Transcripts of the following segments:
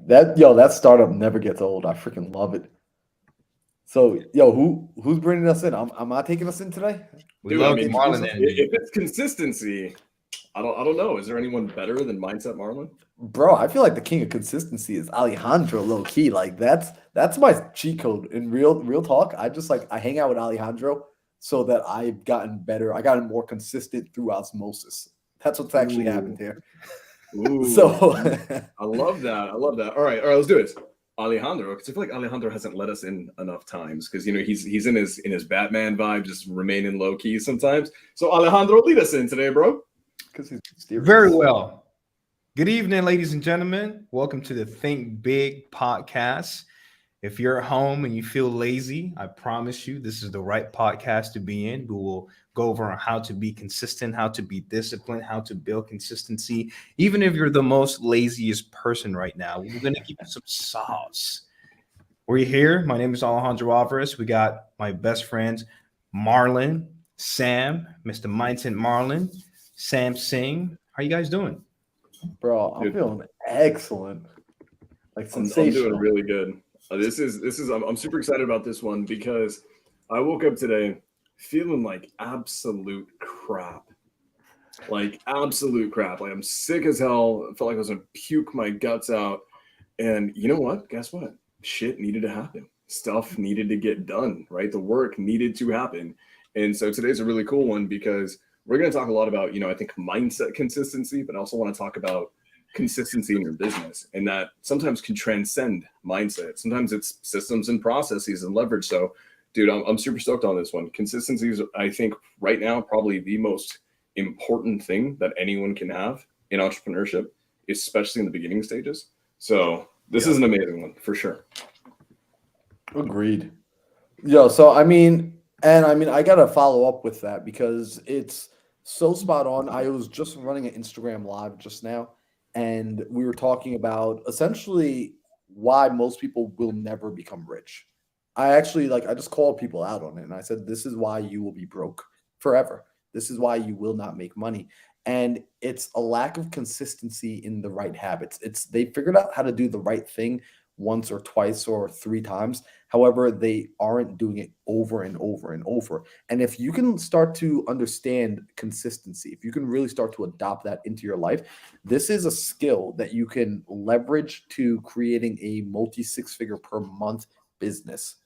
That startup never gets old. I freaking love it. So, who's bringing us in? Am I taking us in today? We You Dude, I love like to the mean, introduce Marlin us? energy. if it's consistency, I don't know. Is there anyone better than Mindset Marlin? Bro, I feel like the king of consistency is Alejandro low key. Like that's my cheat code in real talk. I hang out with Alejandro so that I've gotten better. I gotten more consistent through osmosis. That's what's actually happened Ooh, here. ooh, So I love that. I love that. All right, let's do it. Alejandro, because I feel like Alejandro hasn't let us in enough times because he's in his Batman vibe, just remaining low key sometimes. So Alejandro, lead us in today, bro. because he's Very mysterious. well. Good evening, ladies and gentlemen. Welcome to the Think Big podcast. If you're at home and you feel lazy, I promise you this is the right podcast to be in. We will go over on how to be consistent, how to be disciplined, how to build consistency. Even if you're the most laziest person right now, we're going to give you some sauce. We're here. My name is Alejandro Alvarez. We got my best friends, Marlon, Sam, Mr. Mindset Marlon, Sam Singh. How you guys doing? Bro, I'm Dude, feeling excellent. Like I'm doing sensational. really good. I'm super excited about this one because I woke up today feeling like absolute crap. Like absolute crap. Like I'm sick as hell. I felt like I was gonna puke my guts out. And you know what? Guess what? Shit needed to happen. Stuff needed to get done, right? The work needed to happen. And so today's a really cool one because we're going to talk a lot about, I think mindset consistency, but I also want to talk about consistency in your business and that sometimes can transcend mindset. Sometimes it's systems and processes and leverage. So, dude, I'm super stoked on this one. Consistency is, I think, right now, probably the most important thing that anyone can have in entrepreneurship, especially in the beginning stages. So, this Yeah. is an amazing one for sure. Agreed. So I gotta follow up with that because it's so spot on. I was just running an Instagram live just now, and we were talking about essentially why most people will never become rich. I just called people out on it and I said, this is why you will be broke forever. This is why you will not make money. And it's a lack of consistency in the right habits. It's they figured out how to do the right thing once or twice or three times. However, they aren't doing it over and over and over. And if you can start to understand consistency, if you can really start to adopt that into your life, this is a skill that you can leverage to creating a multi six figure per month business.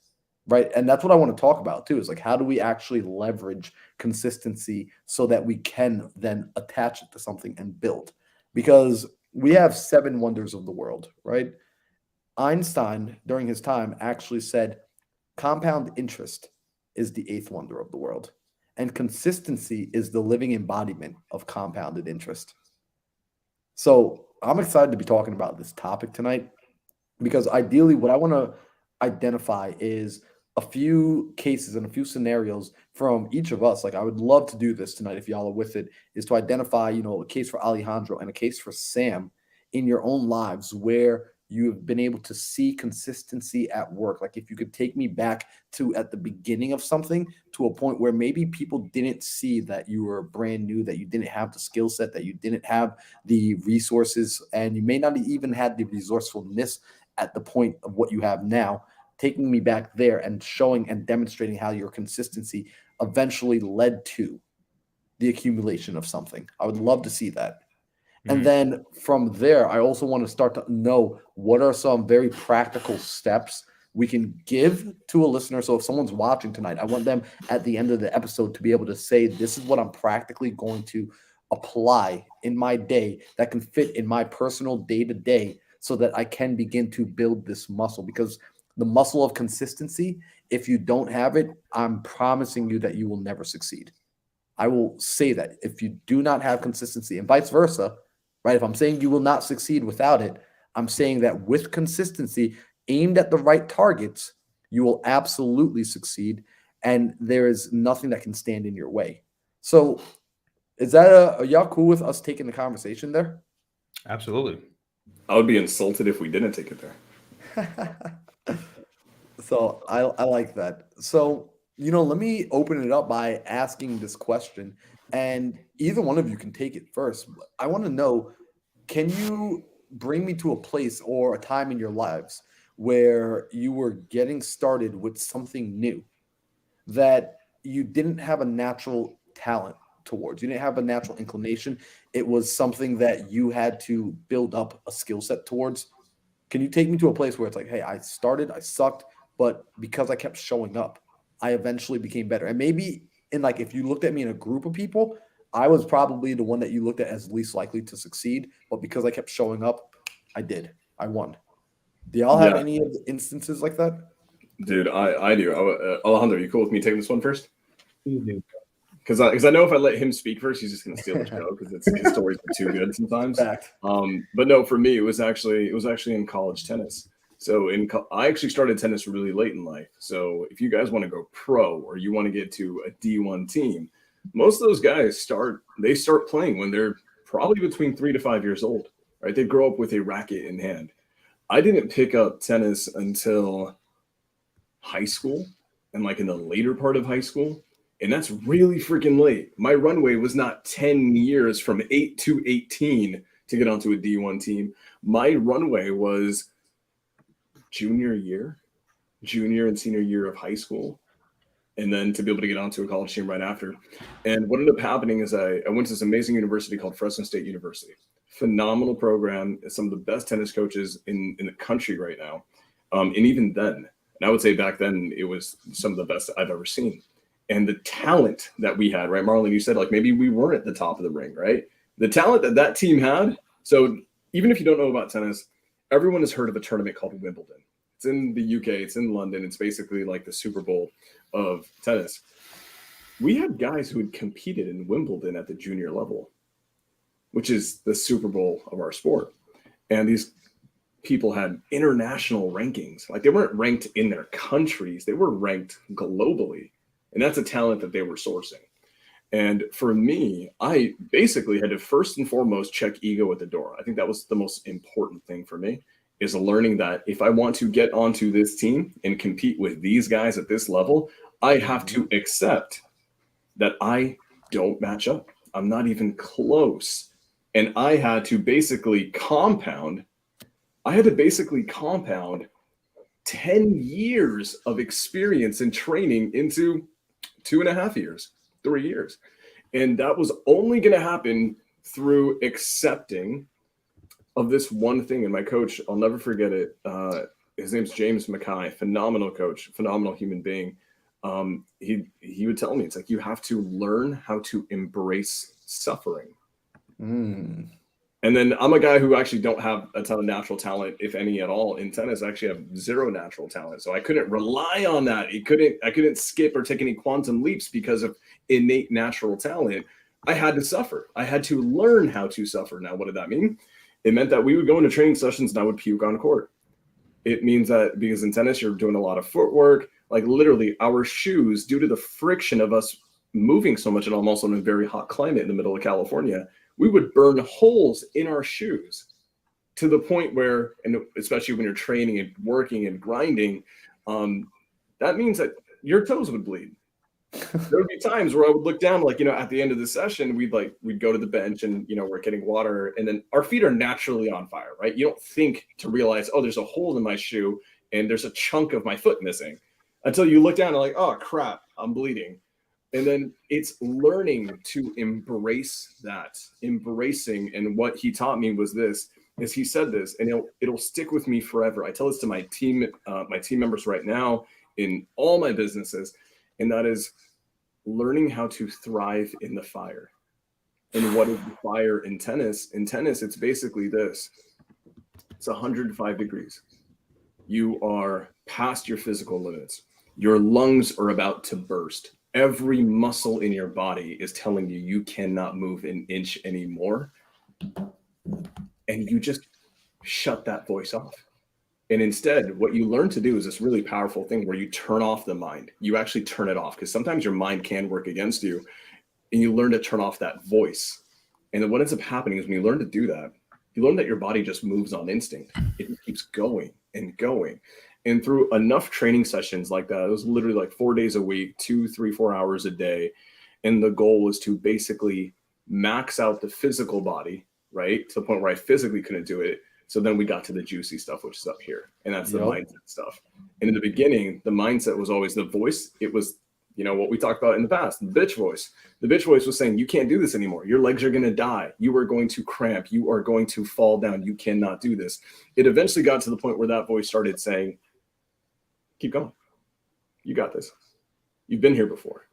Right. And that's what I want to talk about too is like, how do we actually leverage consistency so that we can then attach it to something and build? Because we have seven wonders of the world, right? Einstein, during his time, actually said compound interest is the eighth wonder of the world, and consistency is the living embodiment of compounded interest. So I'm excited to be talking about this topic tonight because ideally, what I want to identify is a few cases and a few scenarios from each of us. Like, I would love to do this tonight if y'all are with it, is to identify, a case for Alejandro and a case for Sam in your own lives where you've been able to see consistency at work. Like, if you could take me back to at the beginning of something to a point where maybe people didn't see that you were brand new, that you didn't have the skill set, that you didn't have the resources, and you may not even had the resourcefulness at the point of what you have now, taking me back there and showing and demonstrating how your consistency eventually led to the accumulation of something. I would love to see that. And Mhm. then from there, I also want to start to know what are some very practical steps we can give to a listener. So if someone's watching tonight, I want them at the end of the episode to be able to say, this is what I'm practically going to apply in my day that can fit in my personal day to day so that I can begin to build this muscle. Because the muscle of consistency, if you don't have it, I'm promising you that you will never succeed. I will say that if you do not have consistency and vice versa, right? If I'm saying you will not succeed without it, I'm saying that with consistency aimed at the right targets, you will absolutely succeed. And there is nothing that can stand in your way. So, is that are y'all cool with us taking the conversation there? Absolutely. I would be insulted if we didn't take it there. So I like that. So, let me open it up by asking this question, and either one of you can take it first. I want to know, can you bring me to a place or a time in your lives where you were getting started with something new that you didn't have a natural talent towards. You didn't have a natural inclination. It was something that you had to build up a skill set towards. Can you take me to a place where it's like, hey, I sucked, but because I kept showing up, I eventually became better. And maybe if you looked at me in a group of people, I was probably the one that you looked at as least likely to succeed. But because I kept showing up, I did. I won. Do y'all have any of the instances like that? Dude, I do. Alejandro, you cool with me taking this one first? You do. Because I know if I let him speak first, he's just going to steal the show because his stories are too good sometimes. Fact. But no, for me, it was actually in college tennis. So I actually started tennis really late in life. So if you guys want to go pro or you want to get to a D1 team, most of those guys start playing when they're probably between 3 to 5 years old, right? They grow up with a racket in hand. I didn't pick up tennis until high school and in the later part of high school. And that's really freaking late. My runway was not 10 years from 8 to 18 to get onto a D1 team. My runway was junior and senior year of high school, and then to be able to get onto a college team right after. And what ended up happening is I went to this amazing university called Fresno State University. Phenomenal program, some of the best tennis coaches in the country right now. And even then, and I would say back then, it was some of the best I've ever seen. And the talent that we had, right, Marlon, you said maybe we weren't at the top of the ring, right? The talent that team had. So even if you don't know about tennis, everyone has heard of a tournament called Wimbledon. It's in the UK. It's in London. It's basically like the Super Bowl of tennis. We had guys who had competed in Wimbledon at the junior level, which is the Super Bowl of our sport. And these people had international rankings. They weren't ranked in their countries. They were ranked globally. And that's a talent that they were sourcing. And for me, I basically had to first and foremost check ego at the door. I think that was the most important thing for me, is learning that if I want to get onto this team and compete with these guys at this level, I have to accept that I don't match up. I'm not even close. And I had to basically compound 10 years of experience and training into 2.5 years, 3 years. And that was only going to happen through accepting of this one thing. And my coach, I'll never forget it. His name's James Mackay, phenomenal coach, phenomenal human being. He would tell me, it's you have to learn how to embrace suffering. And then I'm a guy who actually don't have a ton of natural talent, if any at all, in tennis. I actually have zero natural talent. So I couldn't rely on that. I couldn't skip or take any quantum leaps because of innate natural talent. I had to suffer. I had to learn how to suffer. Now, what did that mean? It meant that we would go into training sessions and I would puke on court. It means that because in tennis, you're doing a lot of footwork, literally our shoes, due to the friction of us moving so much, and I'm also in a very hot climate in the middle of California, we would burn holes in our shoes to the point where, and especially when you're training and working and grinding, that means that your toes would bleed. There would be times where I would look down, at the end of the session, we'd go to the bench and, we're getting water, and then our feet are naturally on fire, right? You don't think to realize, oh, there's a hole in my shoe and there's a chunk of my foot missing, until you look down and oh crap, I'm bleeding. And then it's learning to embrace that, embracing. And what he taught me was this, is he said this, and it'll stick with me forever. I tell this to my team members right now in all my businesses, and that is learning how to thrive in the fire. And what is the fire in tennis? In tennis, it's basically this. It's 105 degrees. You are past your physical limits. Your lungs are about to burst. Every muscle in your body is telling you you cannot move an inch anymore. And you just shut that voice off. And instead, what you learn to do is this really powerful thing where you turn off the mind. You actually turn it off, because sometimes your mind can work against you, and you learn to turn off that voice. And then what ends up happening is when you learn to do that, you learn that your body just moves on instinct. It keeps going and going. And through enough training sessions like that, it was literally 4 days a week, 2, 3, 4 hours a day. And the goal was to basically max out the physical body, right? To the point where I physically couldn't do it, So then we got to the juicy stuff, which is up here. And that's the Yep. mindset stuff. And in the beginning, the mindset was always the voice. It was, what we talked about in the past, the bitch voice. The bitch voice was saying, you can't do this anymore. Your legs are going to die. You are going to cramp. You are going to fall down. You cannot do this. It eventually got to the point where that voice started saying, keep going. You got this. You've been here before.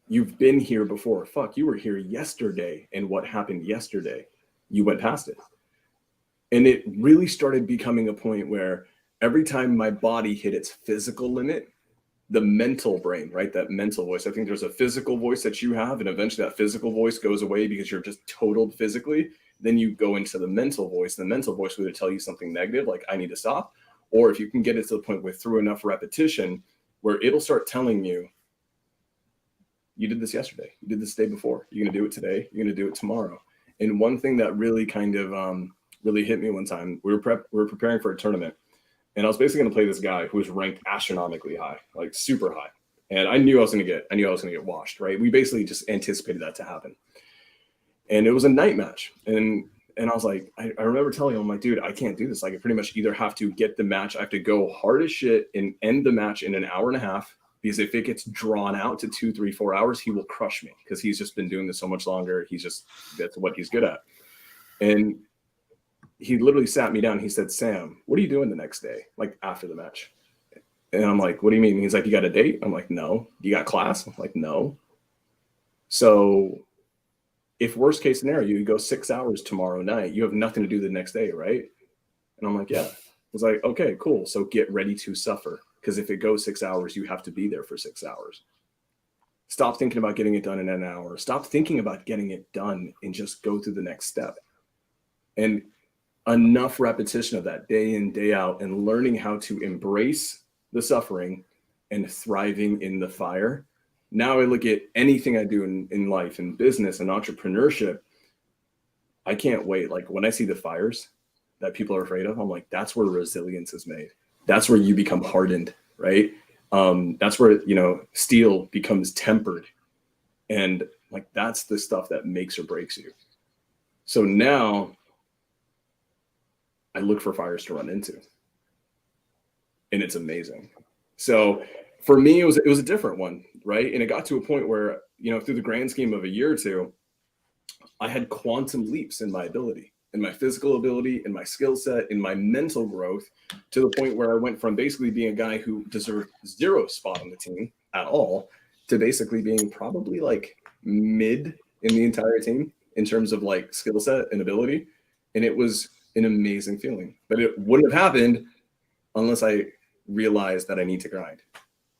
You've been here before. Fuck, you were here yesterday. And what happened yesterday? You went past it. And it really started becoming a point where every time my body hit its physical limit, the mental brain, right? That mental voice. I think there's a physical voice that you have, and eventually that physical voice goes away because you're just totaled physically. Then you go into the mental voice. The mental voice will either tell you something negative, like I need to stop, or if you can get it to the point where through enough repetition, where it'll start telling you, you did this yesterday, you did this the day before, you're gonna do it today, you're gonna do it tomorrow. And one thing that really kind of really hit me one time, we were preparing for a tournament, and I was basically gonna play this guy who was ranked astronomically high, like super high. And I knew I was gonna get washed, right? We basically just anticipated that to happen. And it was a night match. And I was like, I remember telling him, I'm like, dude, I can't do this. Like, I pretty much either have to get the match, I have to go hard as shit and end the match in an hour and a half, because if it gets drawn out to 2, 3, 4 hours, he will crush me because he's just been doing this so much longer. That's what he's good at. And he literally sat me down. He said, Sam, what are you doing the next day? Like after the match. And I'm like, what do you mean? He's like, you got a date? I'm like, no. You got class? I'm like, no. So if worst case scenario, you go 6 hours tomorrow night, you have nothing to do the next day, right? And I'm like, yeah. I was like, okay, cool. So get ready to suffer. Because if it goes 6 hours, you have to be there for 6 hours. Stop thinking about getting it done in an hour. Stop thinking about getting it done and just go through the next step. And enough repetition of that day in, day out, and learning how to embrace the suffering and thriving in the fire. Now I look at anything I do in life, in business and entrepreneurship, I can't wait. Like when I see the fires that people are afraid of, I'm like, that's where resilience is made. That's where you become hardened, right? That's where, steel becomes tempered. And like, that's the stuff that makes or breaks you. So now I look for fires to run into, and it's amazing. So for me, it was a different one, right? And it got to a point where, through the grand scheme of a year or two, I had quantum leaps in my ability, in my physical ability, in my skill set, in my mental growth, to the point where I went from basically being a guy who deserved 0 spot on the team at all to basically being probably like mid in the entire team in terms of like skill set and ability. And it was an amazing feeling, but it wouldn't have happened unless I realized that I need to grind.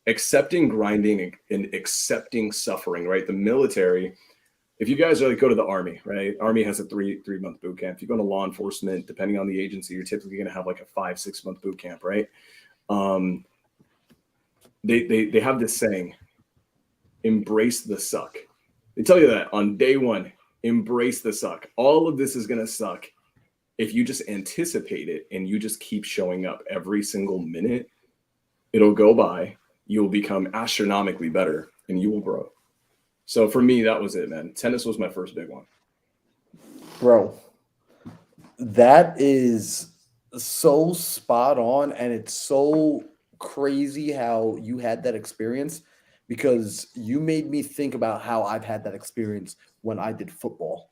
Accepting grinding and accepting suffering, right? The military, if you guys go to the Army, right? Army has a 3-month boot camp. If you go to law enforcement, depending on the agency, you're typically going to have like a 5-6 month boot camp, right? They have this saying, embrace the suck. They tell you that on day one, embrace the suck. All of this is going to suck. If you just anticipate it and you just keep showing up every single minute, it'll go by. You'll become astronomically better and you will grow. So for me, that was it, man. Tennis was my first big one. Bro, that is so spot on, and it's so crazy how you had that experience, because you made me think about how I've had that experience when I did football.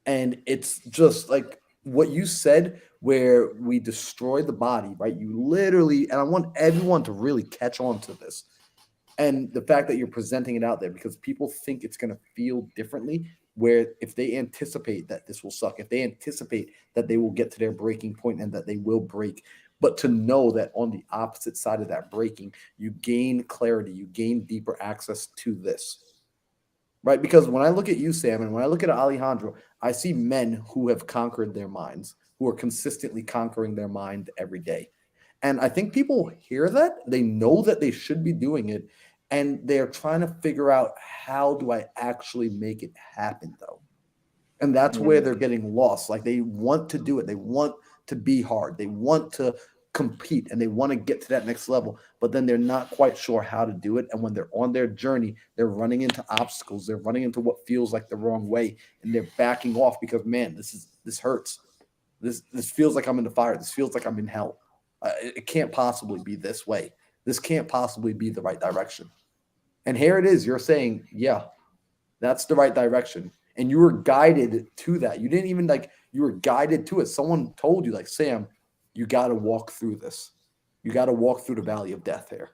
And it's just like what you said, where we destroy the body, right? You literally, and I want everyone to really catch on to this. And the fact that you're presenting it out there, because people think it's going to feel differently, where if they anticipate that this will suck, if they anticipate that they will get to their breaking point and that they will break, but to know that on the opposite side of that breaking, you gain clarity, you gain deeper access to this, right? Because when I look at you, Sam, and when I look at Alejandro, I see men who have conquered their minds, who are consistently conquering their mind every day. And I think people hear that, they know that they should be doing it, and they're trying to figure out, how do I actually make it happen, though? And that's where they're getting lost. Like, they want to do it. They want to be hard. They want to compete, and they want to get to that next level, but then they're not quite sure how to do it. And when they're on their journey, they're running into obstacles. They're running into what feels like the wrong way, and they're backing off because, man, this hurts. This feels like I'm in the fire. This feels like I'm in hell. It can't possibly be this way. This can't possibly be the right direction. And here it is. You're saying, yeah, that's the right direction. And you were guided to that. You didn't even like, you were guided to it. Someone told you, like, Sam, you got to walk through this. You got to walk through the valley of death here.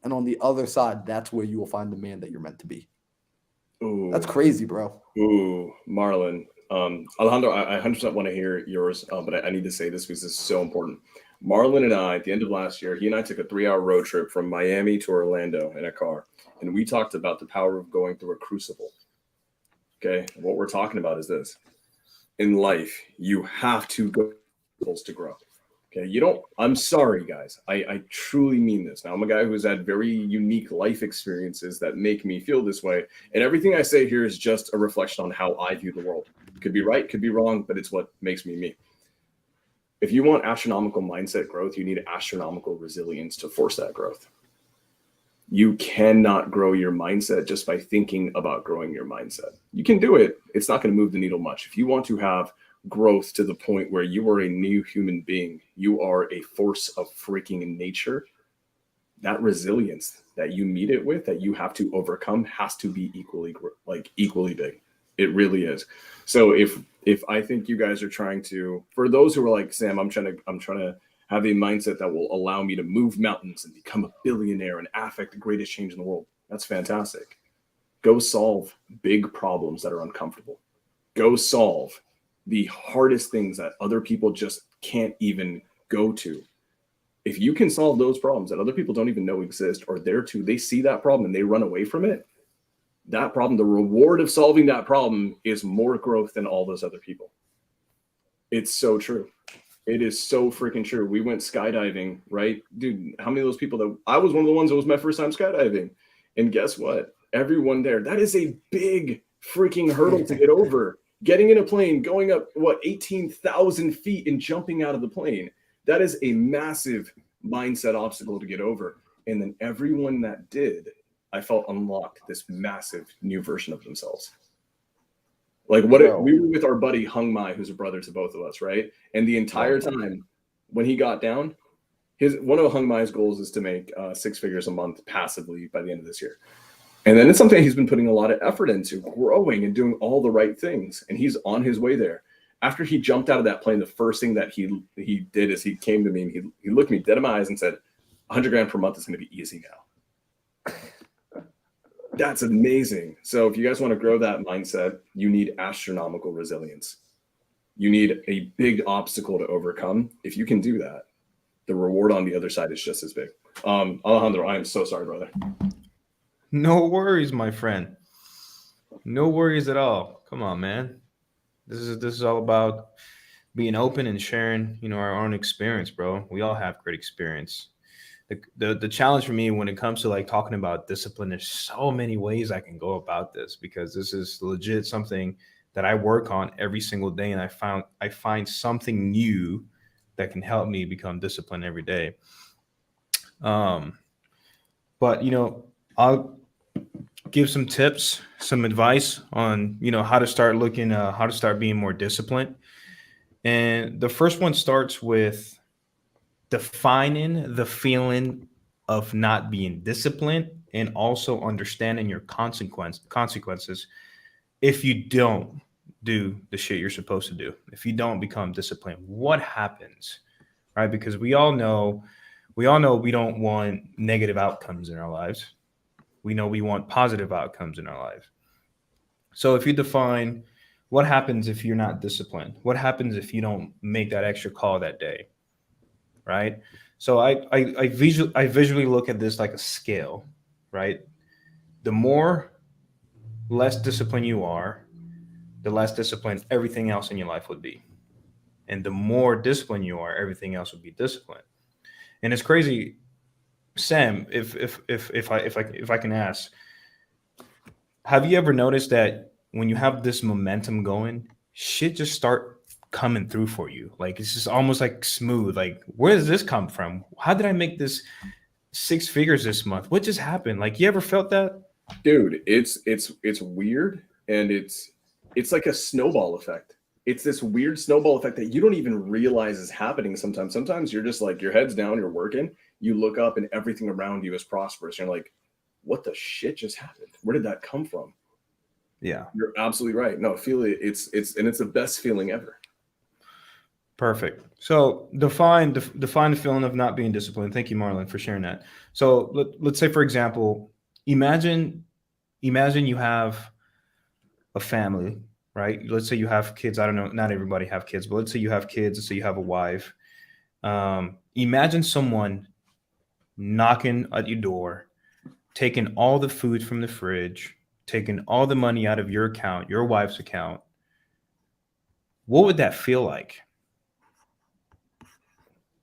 And on the other side, that's where you will find the man that you're meant to be. Ooh. That's crazy, bro. Ooh, Marlon. Alejandro, I 100% want to hear yours, but I need to say this because this is so important. Marlon and I, at the end of last year, he and I took a 3-hour road trip from Miami to Orlando in a car. And we talked about the power of going through a crucible. Okay. What we're talking about is this. In life, you have to go to grow. Okay. You don't, I'm sorry, guys. I truly mean this. Now, I'm a guy who's had very unique life experiences that make me feel this way. And everything I say here is just a reflection on how I view the world. Could be right, could be wrong, but it's what makes me me. If you want astronomical mindset growth, you need astronomical resilience to force that growth. You cannot grow your mindset just by thinking about growing your mindset. You can do it. It's not going to move the needle much. If you want to have growth to the point where you are a new human being, you are a force of freaking nature, that resilience that you meet it with, that you have to overcome, has to be equally big. It really is. So if I think you guys are trying to, for those who are like, Sam, I'm trying to have a mindset that will allow me to move mountains and become a billionaire and affect the greatest change in the world. That's fantastic. Go solve big problems that are uncomfortable. Go solve the hardest things that other people just can't even go to. If you can solve those problems that other people don't even know exist, or they see that problem and they run away from it, that problem, the reward of solving that problem is more growth than all those other people. It's so true. It is so freaking true. We went skydiving, right? Dude, how many of those people I was one of the ones that was my first time skydiving. And guess what? Everyone there, that is a big freaking hurdle to get over. Getting in a plane, going up, 18,000 feet and jumping out of the plane. That is a massive mindset obstacle to get over. And then everyone that did, I felt unlocked this massive new version of themselves. Like we were with our buddy Hung Mai, who's a brother to both of us, right? And the entire time when he got down, one of Hung Mai's goals is to make 6 figures a month passively by the end of this year. And then it's something he's been putting a lot of effort into, growing and doing all the right things. And he's on his way there. After he jumped out of that plane, the first thing that he did is he came to me and he looked me dead in my eyes and said, 100 grand per month is going to be easy now. That's amazing. So if you guys want to grow that mindset, you need astronomical resilience. You need a big obstacle to overcome. If you can do that, the reward on the other side is just as big. Alejandro, I am so sorry, brother. No worries, my friend. No worries at all. Come on, man. This is all about being open and sharing, our own experience, bro. We all have great experience. The challenge for me when it comes to like talking about discipline, there's so many ways I can go about this, because this is legit something that I work on every single day, and I find something new that can help me become disciplined every day. But I'll give some tips, some advice on how to start being more disciplined. And the first one starts with defining the feeling of not being disciplined, and also understanding your consequences if you don't do the shit you're supposed to do. If you don't become disciplined, what happens, right? Because we all know we don't want negative outcomes in our lives. We know we want positive outcomes in our lives. So if you define what happens if you're not disciplined, what happens if you don't make that extra call that day, right? So I visually look at this like a scale, right? The less disciplined you are, the less disciplined everything else in your life would be. And the more disciplined you are, everything else would be disciplined. And it's crazy, Sam, if I can ask, have you ever noticed that when you have this momentum going, shit just start coming through for you? Like, it's just almost like smooth. Like, where does this come from? How did I make this 6 figures this month? What just happened? Like, you ever felt that? Dude, it's weird, and it's like a snowball effect. it's this weird snowball effect that you don't even realize is happening sometimes. Sometimes you're just like, your head's down, you're working, you look up and everything around you is prosperous. You're like, what the shit just happened? Where did that come from? Yeah. You're absolutely right. No, feel it. It's the best feeling ever. Perfect. So define the feeling of not being disciplined. Thank you, Marlon, for sharing that. So let's say, for example, imagine you have a family, right? Let's say you have kids. I don't know, not everybody have kids, but let's say you have kids. Let's say you have a wife. Imagine someone knocking at your door, taking all the food from the fridge, taking all the money out of your account, your wife's account. What would that feel like?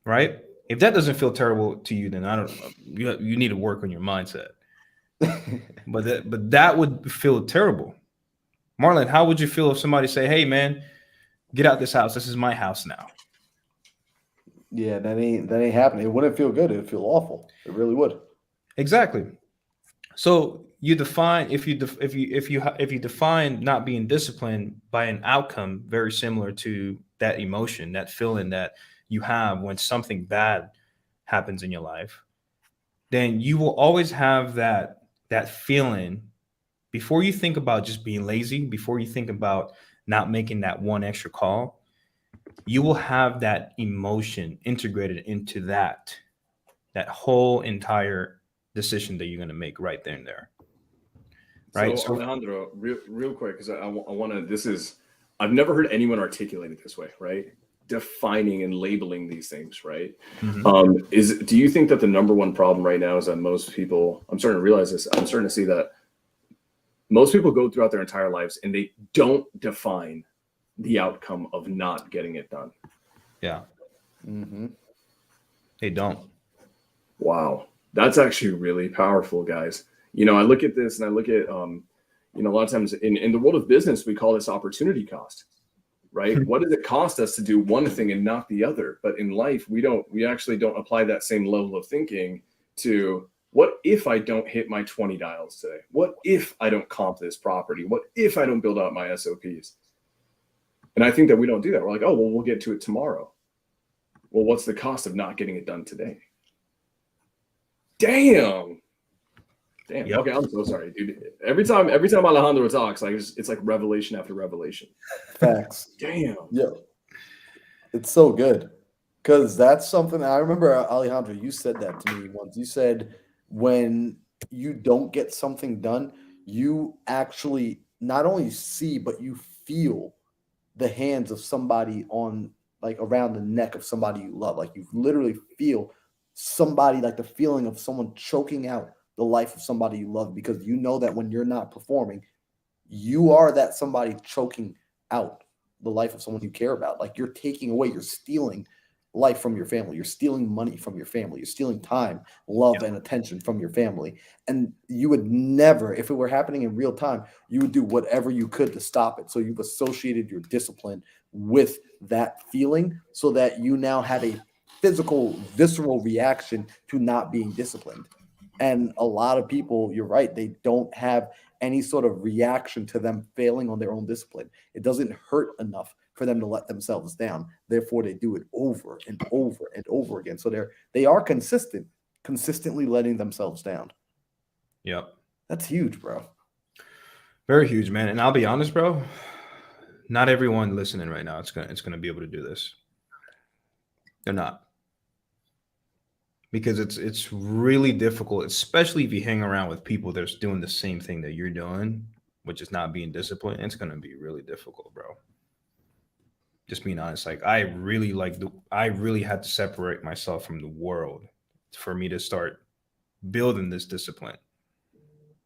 Right? If that doesn't feel terrible to you, then I don't know. You need to work on your mindset. But that would feel terrible. Marlon, how would you feel if somebody say, "Hey, man, get out this house. This is my house now." Yeah, that ain't happening. It wouldn't feel good. It'd feel awful. It really would. Exactly. So you define if you define not being disciplined by an outcome very similar to that emotion, that feeling that you have when something bad happens in your life, then you will always have that feeling before you think about just being lazy, before you think about not making that one extra call. You will have that emotion integrated into that whole entire decision that you're going to make right there and there. Right. So Alejandro, real quick, because I want to. I've never heard anyone articulate it this way, right? Defining and labeling these things, right? Mm-hmm. Do you think that the number one problem right now is that most people? I'm starting to realize this. I'm starting to see that most people go throughout their entire lives and they don't define the outcome of not getting it done. Yeah. Mm-hmm. They don't. Wow, that's actually really powerful, guys. I look at this and I look at, a lot of times in the world of business, we call this opportunity cost, right? What does it cost us to do one thing and not the other? But in life, we actually don't apply that same level of thinking to what if I don't hit my 20 dials today? What if I don't comp this property? What if I don't build out my SOPs? And I think that we don't do that. We're like, oh, well, we'll get to it tomorrow. Well, what's the cost of not getting it done today? Damn. Yep. Okay, I'm so sorry, dude. Every time Alejandro talks, like it's like revelation after revelation. Facts. Damn. Yeah. It's so good. Because that's something I remember, Alejandro, you said that to me once. You said when you don't get something done, you actually not only see, but you feel the hands of somebody on, like, around the neck of somebody you love. Like, you literally feel somebody, like the feeling of someone choking out the life of somebody you love, because you know that when you're not performing, you are that somebody choking out the life of someone you care about. Like, you're taking away, you're stealing life from your family. You're stealing money from your family. You're stealing time, love, and attention from your family. And you would never, if it were happening in real time, you would do whatever you could to stop it. So you've associated your discipline with that feeling so that you now have a physical, visceral reaction to not being disciplined. And a lot of people, you're right, they don't have any sort of reaction to them failing on their own discipline. It doesn't hurt enough for them to let themselves down. Therefore, they do it over and over and over again. So they are consistently letting themselves down. Yep. That's huge, bro. Very huge, man. And I'll be honest, bro, not everyone listening right now it's gonna be able to do this. They're not. Because it's really difficult, especially if you hang around with people that's doing the same thing that you're doing, which is not being disciplined. It's gonna be really difficult, bro. Just being honest, like I really had to separate myself from the world for me to start building this discipline,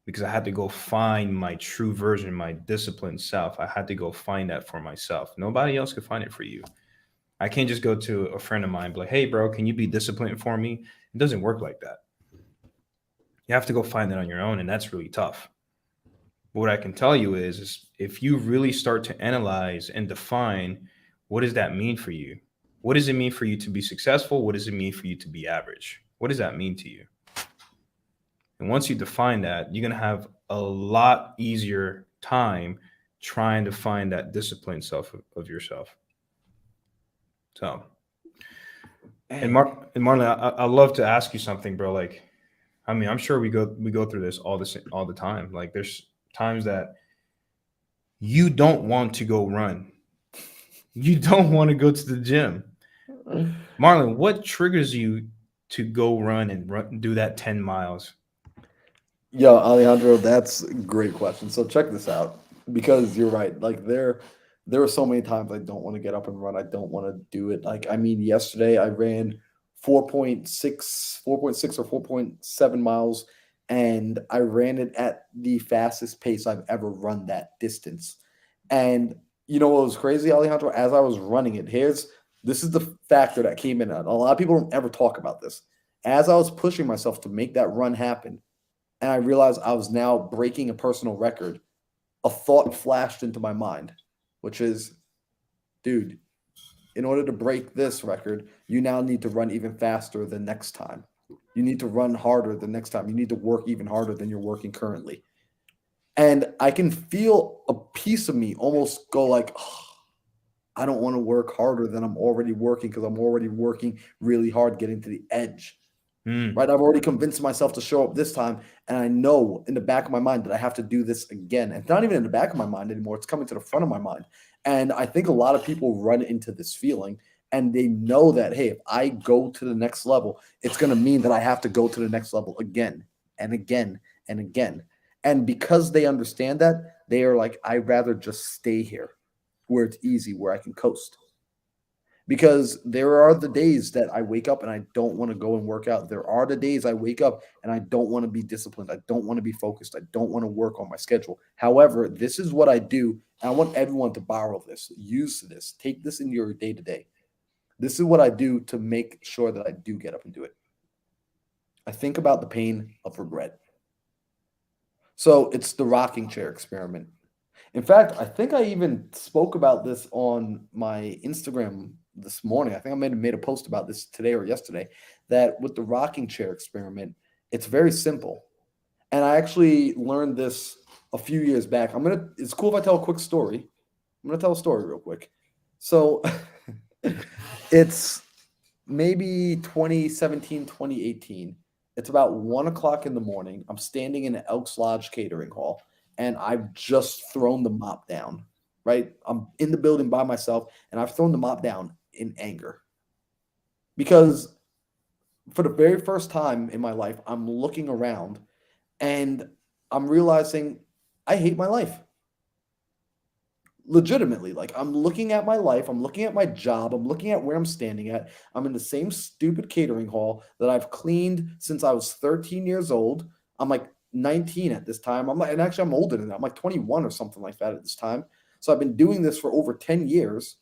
because I had to go find my true version, my disciplined self. I had to go find that for myself. Nobody else could find it for you. I can't just go to a friend of mine and be like, hey, bro, can you be disciplined for me? It doesn't work like that. You have to go find that on your own, and that's really tough. But what I can tell you is if you really start to analyze and define, what does that mean for you? What does it mean for you to be successful? What does it mean for you to be average? What does that mean to you? And once you define that, you're going to have a lot easier time trying to find that disciplined self of yourself. So, and Marlon, I love to ask you something, bro. Like, I mean, I'm sure we go through this all the time. Like, there's times that you don't want to go run, you don't want to go to the gym. Marlon, what triggers you to go run and do that 10 miles? Yo, Alejandro, that's a great question. So check this out, because you're right. Like there are so many times I don't want to get up and run. I don't want to do it. Like, I mean, yesterday I ran 4.6 or 4.7 miles, and I ran it at the fastest pace I've ever run that distance. And you know what was crazy, Alejandro? As I was running it, this is the factor that came in. A lot of people don't ever talk about this. As I was pushing myself to make that run happen, and I realized I was now breaking a personal record, a thought flashed into my mind, which is, dude, in order to break this record, you now need to run even faster the next time. You need to run harder the next time. You need to work even harder than you're working currently. And I can feel a piece of me almost go like, oh, I don't want to work harder than I'm already working, because I'm already working really hard getting to the edge. Right? I've already convinced myself to show up this time, and I know in the back of my mind that I have to do this again. And it's not even in the back of my mind anymore. It's coming to the front of my mind. And I think a lot of people run into this feeling, and they know that, hey, if I go to the next level, it's going to mean that I have to go to the next level again and again and again. And because they understand that, they are like, I'd rather just stay here where it's easy, where I can coast. Because there are the days that I wake up and I don't want to go and work out. There are the days I wake up and I don't want to be disciplined. I don't want to be focused. I don't want to work on my schedule. However, this is what I do. And I want everyone to borrow this, use this, take this in your day to day. This is what I do to make sure that I do get up and do it. I think about the pain of regret. So it's the rocking chair experiment. In fact, I think I even spoke about this on my Instagram this morning. I think I made a post about this today or yesterday, that with the rocking chair experiment, it's very simple. And I actually learned this a few years back. It's cool if I tell a quick story. I'm going to tell a story real quick. So it's maybe 2017, 2018. It's about 1:00 in the morning. I'm standing in the Elks Lodge catering hall, and I've just thrown the mop down, right? I'm in the building by myself, and I've thrown the mop down in anger. Because for the very first time in my life, I'm looking around and I'm realizing I hate my life. Legitimately, like, I'm looking at my life, I'm looking at my job, I'm looking at where I'm standing at. I'm in the same stupid catering hall that I've cleaned since I was 13 years old. I'm like 19 at this time. And actually I'm older than that. I'm like 21 or something like that at this time. So I've been doing this for over 10 years,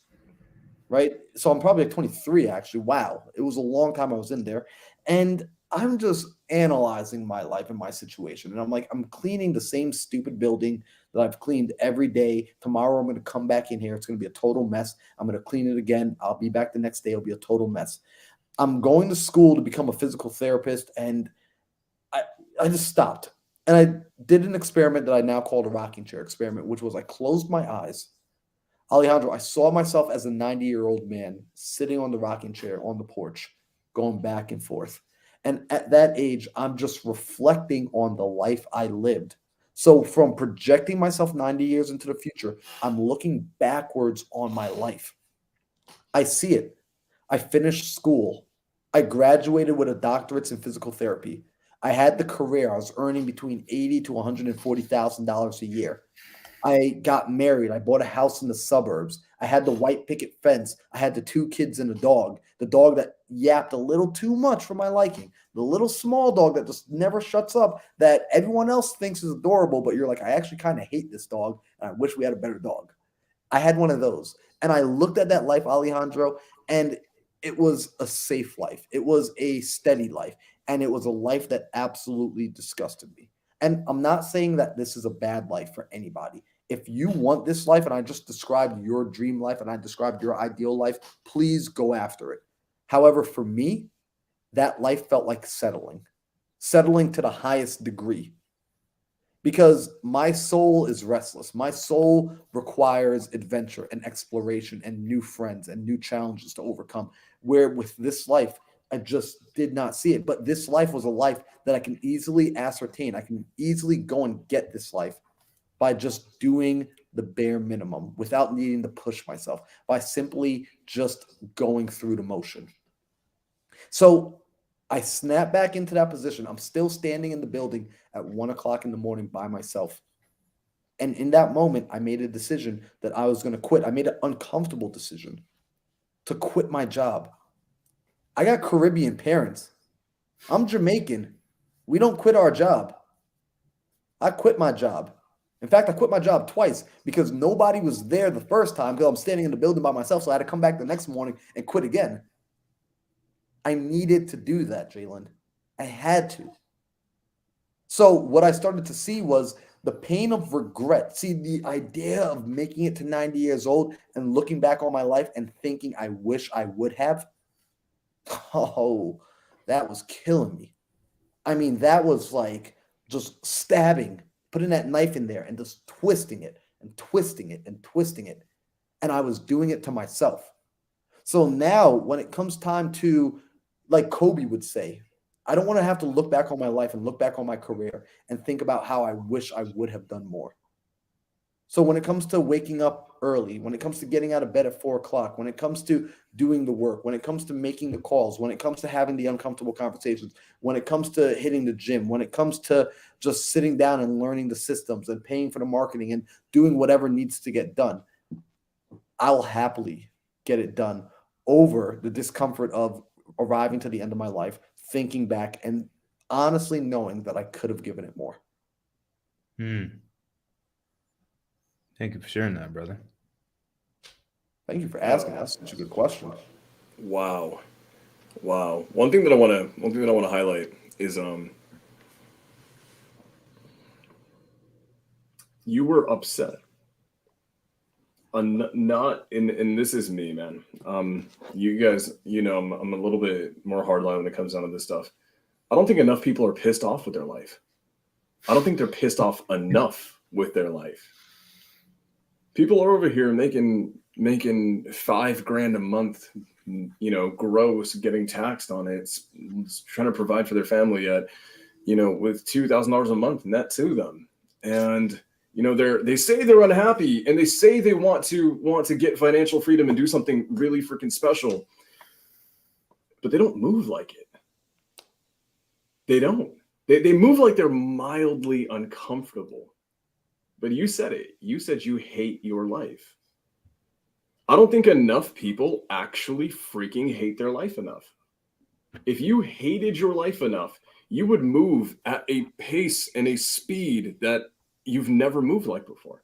right? So I'm probably like 23 actually. Wow. It was a long time I was in there. And I'm just analyzing my life and my situation. And I'm like, I'm cleaning the same stupid building that I've cleaned every day. Tomorrow I'm going to come back in here. It's going to be a total mess. I'm going to clean it again. I'll be back the next day. It'll be a total mess. I'm going to school to become a physical therapist, and I just stopped. And I did an experiment that I now call the rocking chair experiment, which was I closed my eyes. Alejandro, I saw myself as a 90-year-old man sitting on the rocking chair on the porch, going back and forth. And at that age, I'm just reflecting on the life I lived. So from projecting myself 90 years into the future, I'm looking backwards on my life. I see it. I finished school. I graduated with a doctorate in physical therapy. I had the career. I was earning between $80,000 to $140,000 a year. I got married. I bought a house in the suburbs. I had the white picket fence. I had the 2 kids and a dog. The dog that yapped a little too much for my liking. The little small dog that just never shuts up, that everyone else thinks is adorable, but you're like, I actually kind of hate this dog, and I wish we had a better dog. I had one of those. And I looked at that life, Alejandro, and it was a safe life. It was a steady life. And it was a life that absolutely disgusted me. And I'm not saying that this is a bad life for anybody. If you want this life, and I just described your dream life and I described your ideal life, please go after it. However, for me, that life felt like settling to the highest degree. because my soul is restless. My soul requires adventure and exploration and new friends and new challenges to overcome. Where with this life, I just did not see it. But this life was a life that I can easily ascertain. I can easily go and get this life by just doing the bare minimum without needing to push myself, by simply just going through the motion. So I snap back into that position. I'm still standing in the building at 1 o'clock in the morning by myself. And in that moment, I made a decision that I was going to quit. I made an uncomfortable decision to quit my job. I got Caribbean parents. I'm Jamaican. We don't quit our job. I quit my job. In fact, I quit my job twice because nobody was there the first time because I'm standing in the building by myself. So I had to come back the next morning and quit again. I needed to do that, Jalen. I had to. So what I started to see was the pain of regret. See, the idea of making it to 90 years old and looking back on my life and thinking I wish I would have. Oh, that was killing me. I mean, that was like just stabbing, putting that knife in there and just twisting it and twisting it and twisting it. And I was doing it to myself. So now when it comes time to, like Kobe would say, I don't want to have to look back on my life and look back on my career and think about how I wish I would have done more. So when it comes to waking up early, when it comes to getting out of bed at 4 o'clock, when it comes to doing the work, when it comes to making the calls, when it comes to having the uncomfortable conversations, when it comes to hitting the gym, when it comes to just sitting down and learning the systems and paying for the marketing and doing whatever needs to get done, I'll happily get it done over the discomfort of arriving to the end of my life, thinking back and honestly knowing that I could have given it more. Thank you for sharing that, brother. Thank you for asking. That's such a good question. Wow. One thing that I want to highlight is you were upset. Not and this is me, man. You guys, I'm a little bit more hardline when it comes down to this stuff. I don't think enough people are pissed off with their life. I don't think they're pissed off enough with their life. People are over here making $5,000 a month, gross, getting taxed on it, it's trying to provide for their family at, with $2,000 a month net to them, and they say they're unhappy and they say they want to get financial freedom and do something really freaking special, but they don't move like it. They don't. They move like they're mildly uncomfortable. But you said it. You said you hate your life. I don't think enough people actually freaking hate their life enough. If you hated your life enough, you would move at a pace and a speed that you've never moved like before.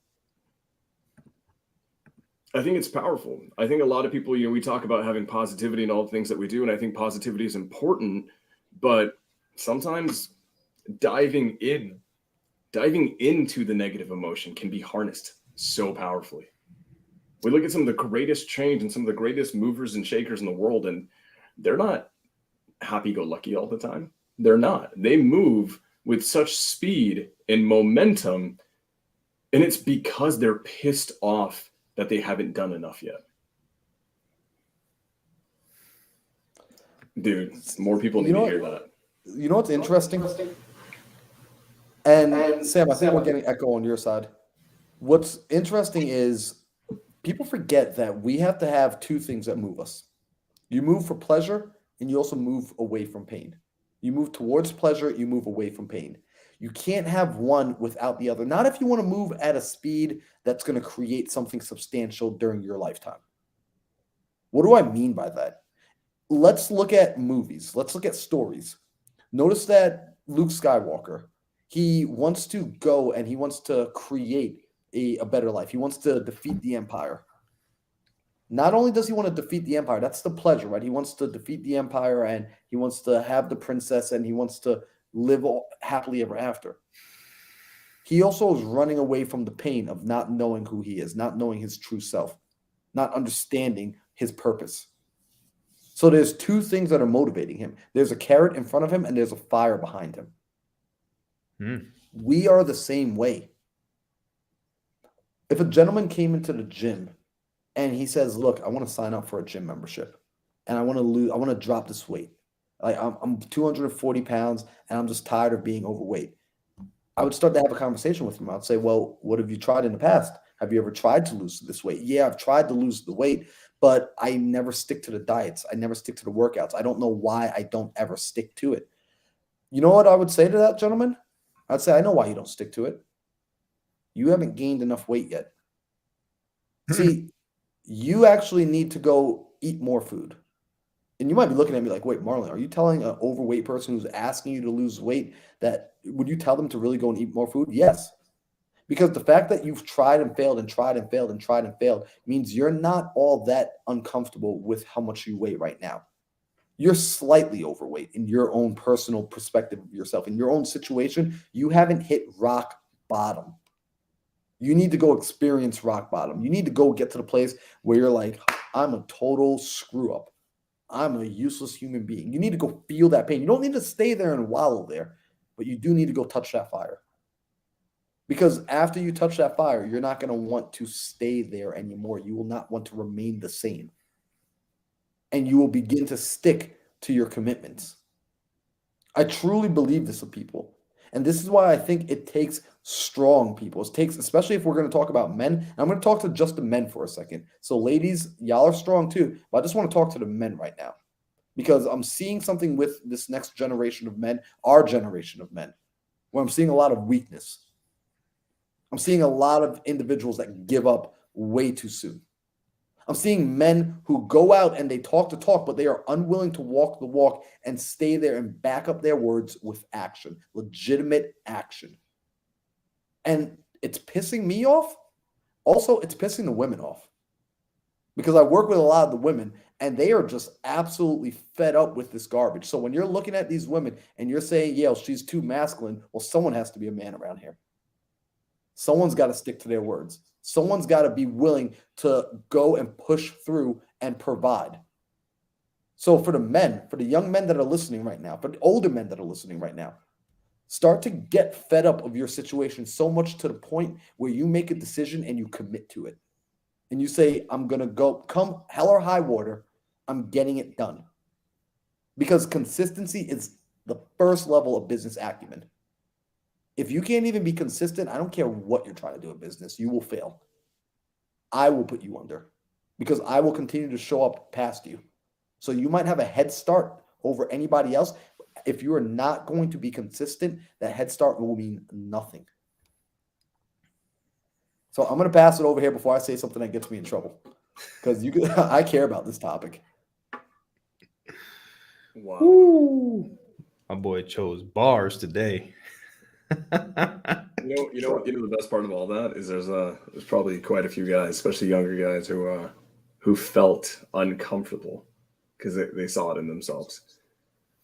I think it's powerful. I think a lot of people, we talk about having positivity and all the things that we do, and I think positivity is important, but sometimes diving into the negative emotion can be harnessed so powerfully. We look at some of the greatest change and some of the greatest movers and shakers in the world, and they're not happy-go-lucky all the time. They're not. They move with such speed and momentum, and it's because they're pissed off that they haven't done enough yet. Dude, more people need to hear that. You know what's interesting? And Sam, I think we're getting echo on your side. What's interesting is people forget that we have to have two things that move us. You move for pleasure, and you also move away from pain. You move towards pleasure, you move away from pain. You can't have one without the other. Not if you want to move at a speed that's going to create something substantial during your lifetime. What do I mean by that? Let's look at movies. Let's look at stories. Notice that Luke Skywalker, he wants to go and he wants to create a better life. He wants to defeat the Empire. Not only does he want to defeat the Empire, that's the pleasure, right? He wants to defeat the Empire and he wants to have the princess and he wants to live happily ever after. He also is running away from the pain of not knowing who he is, not knowing his true self, not understanding his purpose. So there's two things that are motivating him. There's a carrot in front of him and there's a fire behind him. We are the same way. If a gentleman came into the gym and he says, "Look, I want to sign up for a gym membership and I want to drop this weight. Like I'm 240 pounds and I'm just tired of being overweight." I would start to have a conversation with him. I'd say, "Well, what have you tried in the past? Have you ever tried to lose this weight?" "Yeah, I've tried to lose the weight, but I never stick to the diets. I never stick to the workouts. I don't know why I don't ever stick to it." You know what I would say to that gentleman? I'd say, "I know why you don't stick to it. You haven't gained enough weight yet. See, you actually need to go eat more food." And you might be looking at me like, "Wait, Marlon, are you telling an overweight person who's asking you to lose weight that would you tell them to really go and eat more food?" Yes. Because the fact that you've tried and failed and tried and failed and tried and failed means you're not all that uncomfortable with how much you weigh right now. You're slightly overweight in your own personal perspective of yourself. In your own situation, you haven't hit rock bottom. You need to go experience rock bottom. You need to go get to the place where you're like, "I'm a total screw up. I'm a useless human being." You need to go feel that pain. You don't need to stay there and wallow there, but you do need to go touch that fire. Because after you touch that fire, you're not going to want to stay there anymore. You will not want to remain the same. And you will begin to stick to your commitments. I truly believe this of people. And this is why I think it takes strong people. It takes, especially if we're going to talk about men. And I'm going to talk to just the men for a second. So ladies, y'all are strong too. But I just want to talk to the men right now. Because I'm seeing something with this next generation of men, our generation of men, where I'm seeing a lot of weakness. I'm seeing a lot of individuals that give up way too soon. I'm seeing men who go out and they talk the talk, but they are unwilling to walk the walk and stay there and back up their words with action, legitimate action. And it's pissing me off. Also, it's pissing the women off. Because I work with a lot of the women and they are just absolutely fed up with this garbage. So when you're looking at these women and you're saying, "Yeah, she's too masculine," well, someone has to be a man around here. Someone's got to stick to their words. Someone's got to be willing to go and push through and provide. So for the men, for the young men that are listening right now, for the older men that are listening right now, start to get fed up of your situation so much to the point where you make a decision and you commit to it. And you say, "I'm going to go, come hell or high water, I'm getting it done." Because consistency is the first level of business acumen. If you can't even be consistent, I don't care what you're trying to do in business, you will fail. I will put you under because I will continue to show up past you. So you might have a head start over anybody else. If you are not going to be consistent, that head start will mean nothing. So I'm going to pass it over here before I say something that gets me in trouble because I care about this topic. Wow. Woo. My boy chose bars today. You know, the best part of all that is there's probably quite a few guys, especially younger guys, who felt uncomfortable because they saw it in themselves.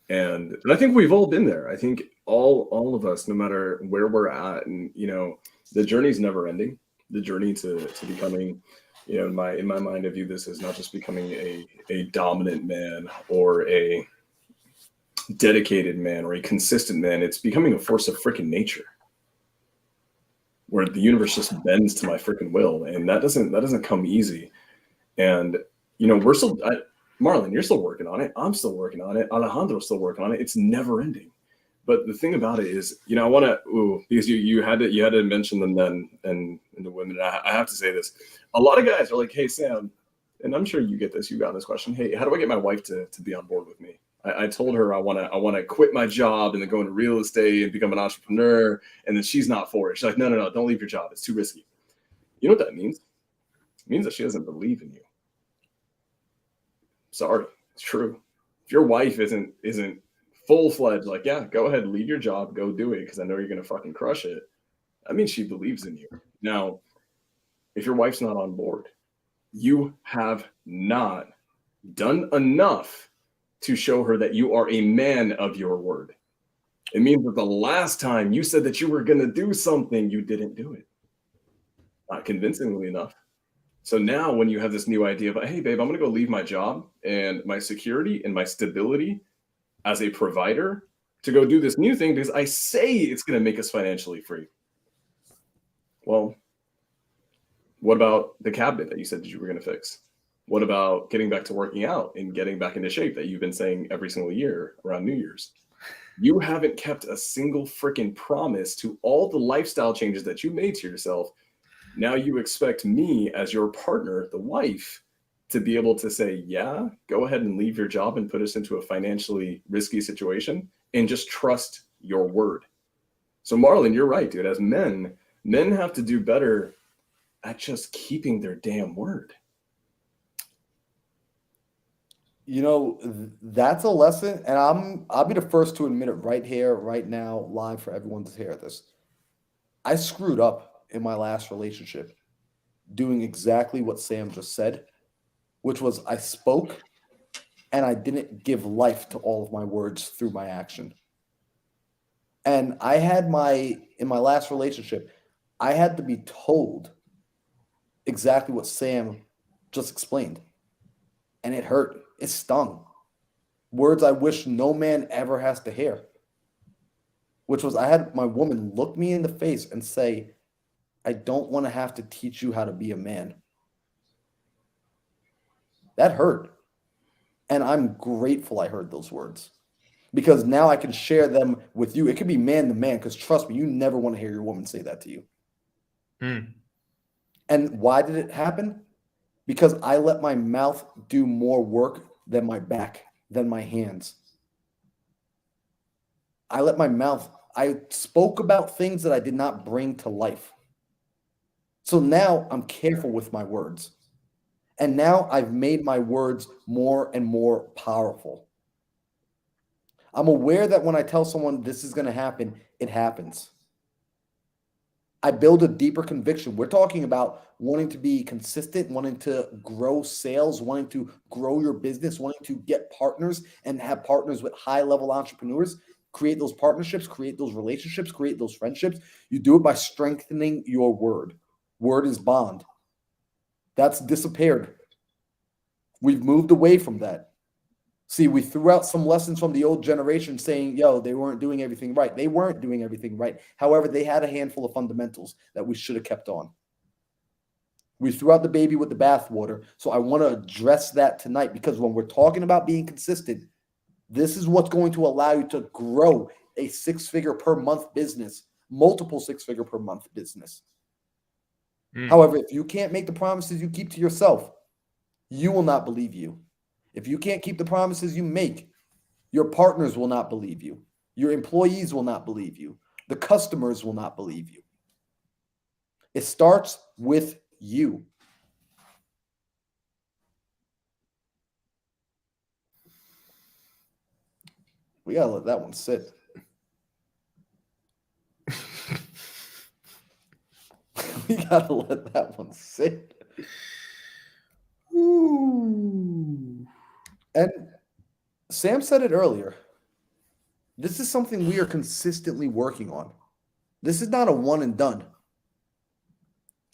And I think we've all been there. I think all of us, no matter where we're at, and the journey's never ending. The journey to becoming, in my mind, I view this as not just becoming a dominant man or a dedicated man or a consistent man. It's becoming a force of freaking nature, where the universe just bends to my freaking will, and that doesn't come easy. And we're still, Marlon, you're still working on it. I'm still working on it. Alejandro's still working on it. It's never ending. But the thing about it is, I want to, because you had to mention the men and the women. I have to say this. A lot of guys are like, "Hey, Sam," and I'm sure you get this. You got this question. "Hey, how do I get my wife to be on board with me? I told her I want to quit my job and then go into real estate and become an entrepreneur, and then she's not for it. She's like, no, don't leave your job. It's too risky." You know what that means? It means that she doesn't believe in you. Sorry, it's true. If your wife isn't full-fledged, like, "Yeah, go ahead, leave your job, go do it, because I know you're gonna fucking crush it," that means she believes in you. Now, if your wife's not on board, you have not done enough to show her that you are a man of your word. It means that the last time you said that you were going to do something, you didn't do it. Not convincingly enough. So now when you have this new idea of, "Hey, babe, I'm going to go leave my job and my security and my stability as a provider to go do this new thing because I say it's going to make us financially free. Well, what about the cabinet that you said that you were going to fix? What about getting back to working out and getting back into shape that you've been saying every single year around New Year's? You haven't kept a single freaking promise to all the lifestyle changes that you made to yourself. Now you expect me as your partner, the wife, to be able to say, yeah, go ahead and leave your job and put us into a financially risky situation and just trust your word. So Marlon, you're right, dude. As men have to do better at just keeping their damn word. You know, that's a lesson, and I'll be the first to admit it right here, right now, live for everyone to hear this. I screwed up in my last relationship doing exactly what Sam just said, which was I spoke and I didn't give life to all of my words through my action. And in my last relationship, I had to be told exactly what Sam just explained. And it hurt. It stung. Words I wish no man ever has to hear. Which was I had my woman look me in the face and say, I don't want to have to teach you how to be a man. That hurt. And I'm grateful I heard those words. Because now I can share them with you. It could be man to man, because trust me, you never want to hear your woman say that to you. And why did it happen? Because I let my mouth do more work than my back, than my hands. I spoke about things that I did not bring to life. So now I'm careful with my words. And now I've made my words more and more powerful. I'm aware that when I tell someone this is going to happen, it happens. I build a deeper conviction. We're talking about wanting to be consistent, wanting to grow sales, wanting to grow your business, wanting to get partners and have partners with high-level entrepreneurs, create those partnerships, create those relationships, create those friendships. You do it by strengthening your word. Word is bond. That's disappeared. We've moved away from that. See, we threw out some lessons from the old generation saying, yo, they weren't doing everything right. They weren't doing everything right. However, they had a handful of fundamentals that we should have kept on. We threw out the baby with the bathwater. So I want to address that tonight, because when we're talking about being consistent, this is what's going to allow you to grow a six-figure per month business, multiple six-figure per month business. However, if you can't make the promises you keep to yourself, you will not believe you. If you can't keep the promises you make, your partners will not believe you. Your employees will not believe you. The customers will not believe you. It starts with you. We gotta let that one sit. We gotta let that one sit. Ooh. And Sam said it earlier. This is something we are consistently working on. This is not a one and done.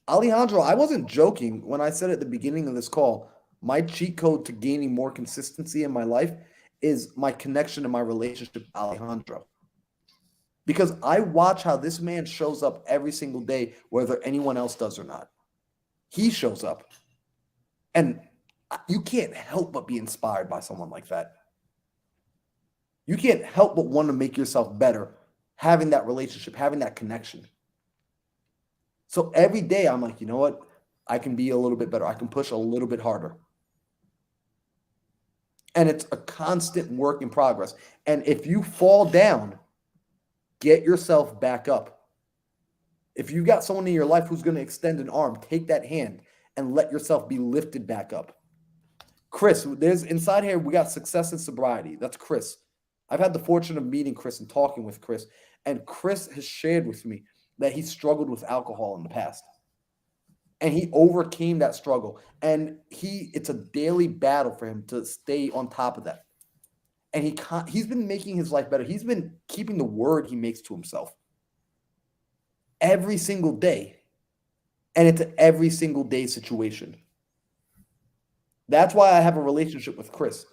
Alejandro, I wasn't joking when I said at the beginning of this call, my cheat code to gaining more consistency in my life is my connection and my relationship with Alejandro. Because I watch how this man shows up every single day, whether anyone else does or not. He shows up. And you can't help but be inspired by someone like that. You can't help but want to make yourself better, having that relationship, having that connection. So every day I'm like, you know what? I can be a little bit better. I can push a little bit harder. And it's a constant work in progress. And if you fall down, get yourself back up. If you've got someone in your life who's going to extend an arm, take that hand and let yourself be lifted back up. Chris, there's inside here, we got success and sobriety. That's Chris. I've had the fortune of meeting Chris and talking with Chris. And Chris has shared with me that he struggled with alcohol in the past. And he overcame that struggle. And it's a daily battle for him to stay on top of that. And he's been making his life better. He's been keeping the word he makes to himself every single day. And it's an every single day situation. That's why I have a relationship with Chris,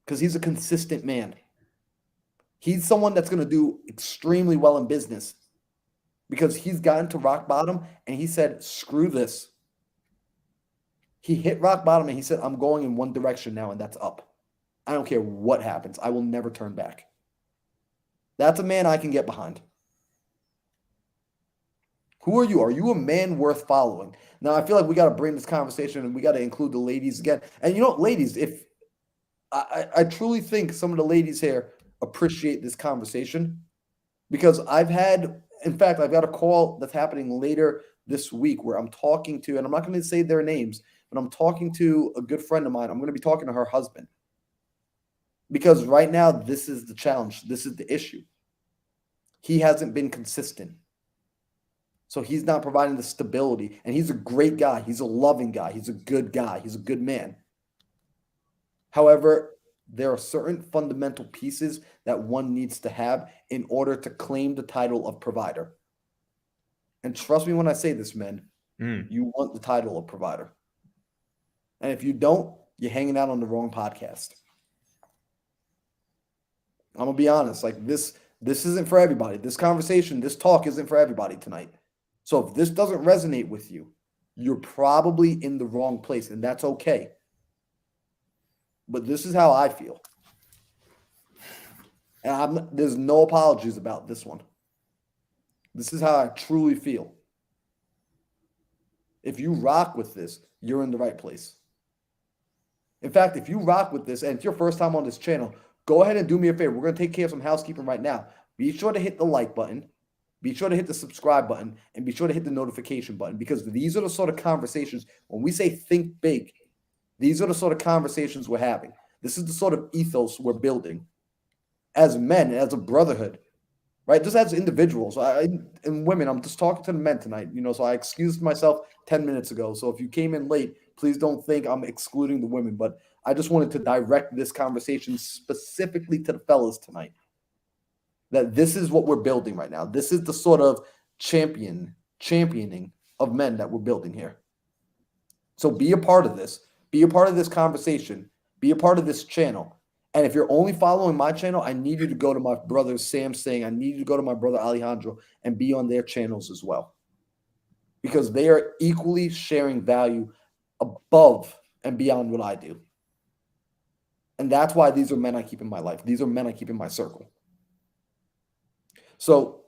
because he's a consistent man. He's someone that's going to do extremely well in business because he's gotten to rock bottom and he said, screw this. He hit rock bottom and he said, I'm going in one direction now, and that's up. I don't care what happens. I will never turn back. That's a man I can get behind. Who are you? Are you a man worth following? Now, I feel like we got to bring this conversation and we got to include the ladies again. And you know, ladies, if I truly think some of the ladies here appreciate this conversation, because in fact, I've got a call that's happening later this week where I'm talking to, and I'm not going to say their names, but I'm talking to a good friend of mine. I'm going to be talking to her husband. Because right now, this is the challenge. This is the issue. He hasn't been consistent. So he's not providing the stability. And he's a great guy. He's a loving guy. He's a good guy. He's a good man. However, there are certain fundamental pieces that one needs to have in order to claim the title of provider. And trust me when I say this, men, you want the title of provider. And if you don't, you're hanging out on the wrong podcast. I'm going to be honest. Like this isn't for everybody. This conversation, this talk isn't for everybody tonight. So if this doesn't resonate with you, you're probably in the wrong place, and that's okay. But this is how I feel. And there's no apologies about this one. This is how I truly feel. If you rock with this, you're in the right place. In fact, if you rock with this, and it's your first time on this channel, go ahead and do me a favor. We're going to take care of some housekeeping right now. Be sure to hit the like button. Be sure to hit the subscribe button. And be sure to hit the notification button. Because these are the sort of conversations, when we say think big, these are the sort of conversations we're having. This is the sort of ethos we're building as men, as a brotherhood, right? Just as individuals. And women, I'm just talking to the men tonight, so I excused myself 10 minutes ago. So if you came in late, please don't think I'm excluding the women, but I just wanted to direct this conversation specifically to the fellas tonight. That this is what we're building right now. This is the sort of championing of men that we're building here. So be a part of this. Be a part of this conversation. Be a part of this channel. And if you're only following my channel, I need you to go to my brother Sam Singh. I need you to go to my brother Alejandro and be on their channels as well. Because they are equally sharing value above and beyond what I do. And that's why these are men I keep in my life. These are men I keep in my circle. So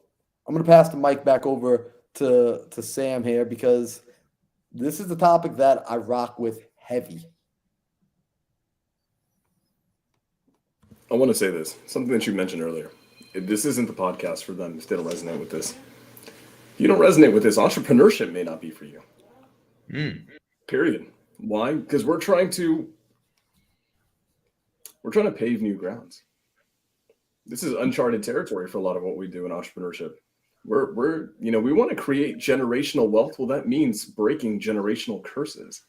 I'm going to pass the mic back over to Sam here, because this is the topic that I rock with heavy. I want to say this, something that you mentioned earlier. This isn't the podcast for them if they don't resonate with this. If you don't resonate with this, entrepreneurship may not be for you. Period. Why? Because we're trying to pave new grounds. This is uncharted territory for a lot of what we do in entrepreneurship. We want to create generational wealth. Well, that means breaking generational curses.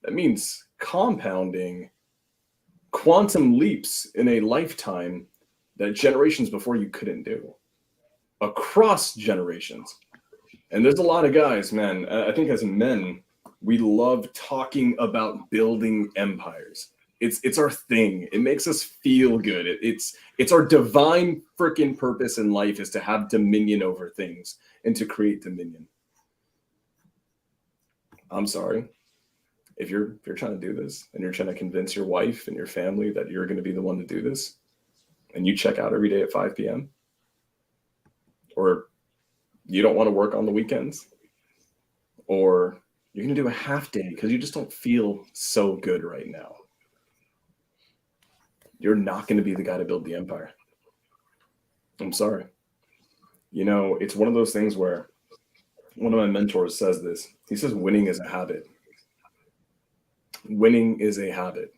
That means compounding quantum leaps in a lifetime that generations before you couldn't do, across generations. And there's a lot of guys, man, I think as men, we love talking about building empires. It's our thing. It makes us feel good. It's our divine freaking purpose in life is to have dominion over things and to create dominion. I'm sorry. If you're trying to do this and you're trying to convince your wife and your family that you're going to be the one to do this, and you check out every day at 5 p.m., or you don't want to work on the weekends, or you're going to do a half day because you just don't feel so good right now, you're not going to be the guy to build the empire. I'm sorry. It's one of those things where one of my mentors says this. He says, winning is a habit. Winning is a habit.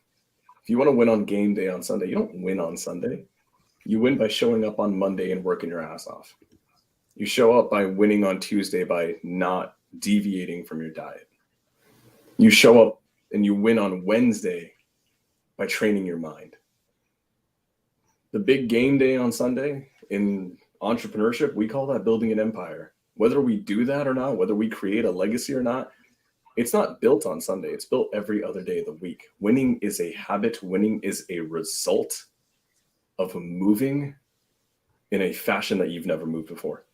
If you want to win on game day on Sunday, you don't win on Sunday. You win by showing up on Monday and working your ass off. You show up by winning on Tuesday by not deviating from your diet. You show up and you win on Wednesday by training your mind. The big game day on Sunday in entrepreneurship, we call that building an empire. Whether we do that or not, whether we create a legacy or not, it's not built on Sunday. It's built every other day of the week. Winning is a habit. Winning is a result of moving in a fashion that you've never moved before.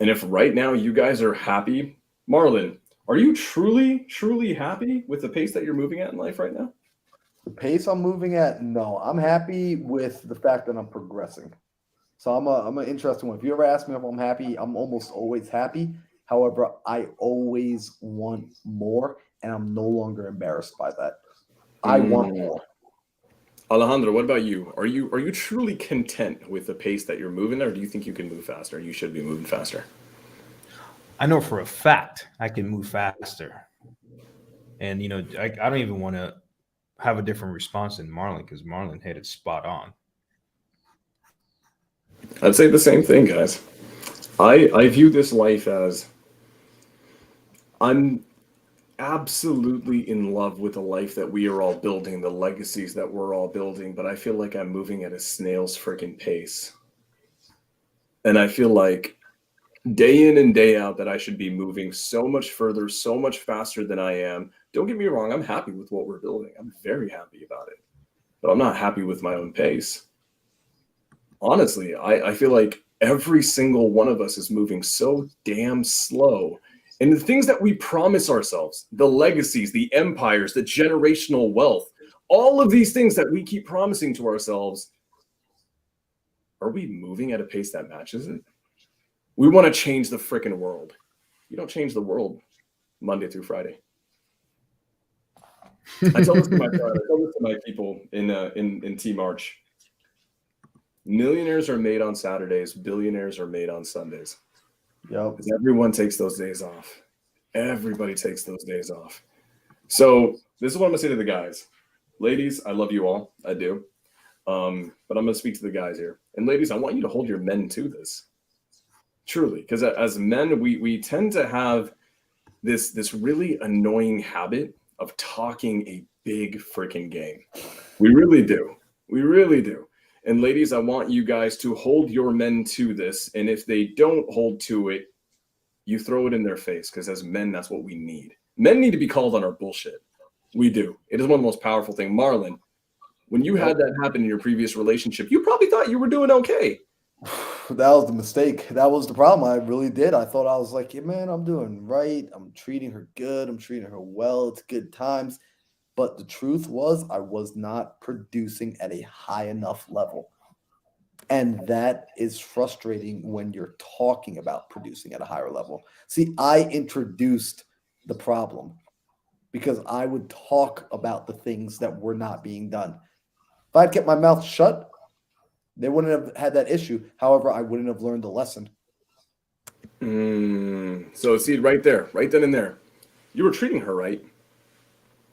And if right now you guys are happy, Marlon, are you truly, truly happy with the pace that you're moving at in life right now? The pace I'm moving at, no. I'm happy with the fact that I'm progressing. So I'm an interesting one. If you ever ask me if I'm happy, I'm almost always happy. However, I always want more, and I'm no longer embarrassed by that. I want more. Alejandro, what about you? Are you truly content with the pace that you're moving, or do you think you can move faster? You should be moving faster. I know for a fact I can move faster. And, I don't even want to have a different response than Marlon, because Marlon hit it spot on. I'd say the same thing, guys. I view this life as I'm absolutely in love with the life that we are all building, the legacies that we're all building, but I feel like I'm moving at a snail's freaking pace. And I feel like day in and day out that I should be moving so much further, so much faster than I am. Don't get me wrong, I'm happy with what we're building. I'm very happy about it. But I'm not happy with my own pace. Honestly, I feel like every single one of us is moving so damn slow. And the things that we promise ourselves, the legacies, the empires, the generational wealth, all of these things that we keep promising to ourselves, are we moving at a pace that matches it? We want to change the freaking world. You don't change the world Monday through Friday. I tell this to my people in Team Arch. Millionaires are made on Saturdays. Billionaires are made on Sundays. Yep. Because everyone takes those days off. Everybody takes those days off. So this is what I'm gonna say to the guys. Ladies, I love you all. I do. But I'm gonna speak to the guys here. And ladies, I want you to hold your men to this. Truly, because as men, we tend to have this really annoying habit of talking a big freaking game. We really do. We really do. And ladies, I want you guys to hold your men to this. And if they don't hold to it, you throw it in their face, because as men, that's what we need. Men need to be called on our bullshit. We do. It is one of the most powerful things. Marlon, when you had that happen in your previous relationship, you probably thought you were doing okay. That was the mistake. That was the problem. I really did. I thought I was like, yeah, man, I'm doing right. I'm treating her good. I'm treating her well. It's good times. But the truth was, I was not producing at a high enough level. And that is frustrating when you're talking about producing at a higher level. See, I introduced the problem because I would talk about the things that were not being done. If I'd kept my mouth shut, they wouldn't have had that issue. However, I wouldn't have learned the lesson. So see, right there, right then and there, you were treating her right.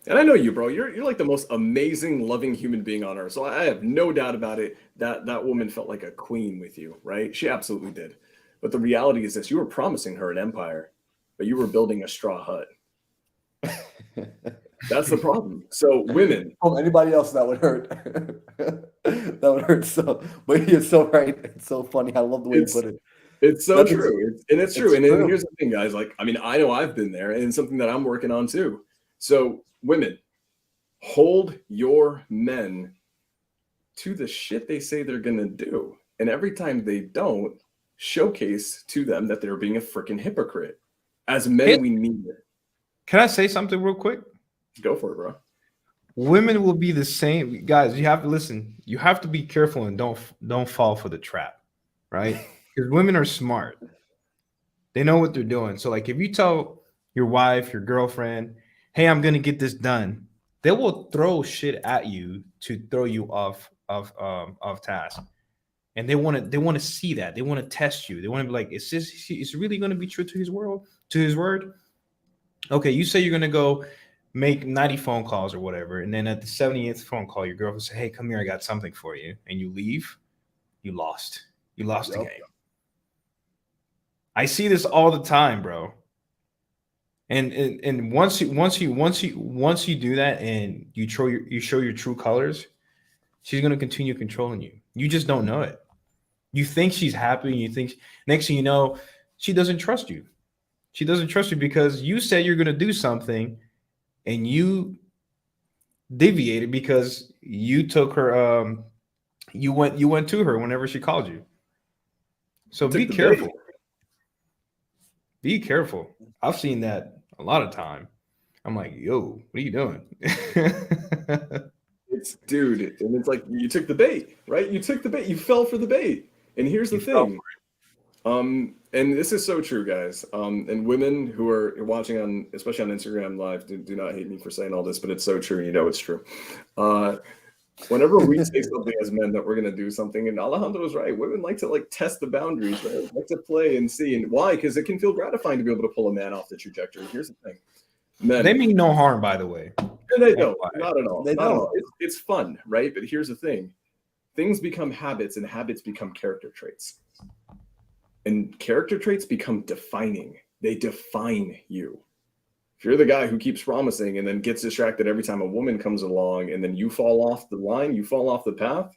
And I know you, bro. You're like the most amazing, loving human being on earth. So I have no doubt about it that that woman felt like a queen with you, right? She absolutely did. But the reality is this: you were promising her an empire, but you were building a straw hut. That's the problem. So women, Anybody else that would hurt. That would hurt. So, but you're so right. It's so funny. I love the way you put it. It's so true. It's true. And true. here's the thing, guys. Like, I mean, I know I've been there, and it's something that I'm working on too. So women, hold your men to the shit they say they're gonna do. And every time they don't, showcase to them that they're being a freaking hypocrite. As men, we need it. Can I say something real quick? Go for it, bro. Women will be the same. Guys, you have to listen. You have to be careful and don't fall for the trap, right? Because women are smart. They know what they're doing. So like if you tell your wife, your girlfriend, hey, I'm gonna get this done, they will throw shit at you to throw you off task. And they want to see that. They want to test you. They want to be like, is really gonna be true to his word? Okay, you say you're gonna go make 90 phone calls or whatever, and then at the 70th phone call, your girlfriend say, hey, come here, I got something for you, and you leave, you lost the game. I see this all the time, bro. And once you do that and you show your true colors, she's gonna continue controlling you. You just don't know it. You think she's happy, and you think next thing you know, she doesn't trust you. She doesn't trust you because you said you're gonna do something, and you deviated because you took her. You went to her whenever she called you. So be Took the careful. bait. Be careful. I've seen that a lot of time. I'm like, yo, what are you doing? It's dude, and it's like you took the bait, right? You took the bait. You fell for the bait. And here's the You fell thing. And this is so true, guys. And women who are watching on, especially on Instagram Live, do not hate me for saying all this, but it's so true, and you know it's true. Whenever we say something as men that we're gonna do something, and Alejandro was right, women like to like test the boundaries, right? Like to play and see, and why? Because it can feel gratifying to be able to pull a man off the trajectory. Here's the thing, men. They mean no harm, by the way. And they don't, not at all. They Not at don't. all. It's fun, right? But here's the thing: things become habits, and habits become character traits. And character traits become defining. They define you. If you're the guy who keeps promising and then gets distracted every time a woman comes along and then you fall off the line, you fall off the path,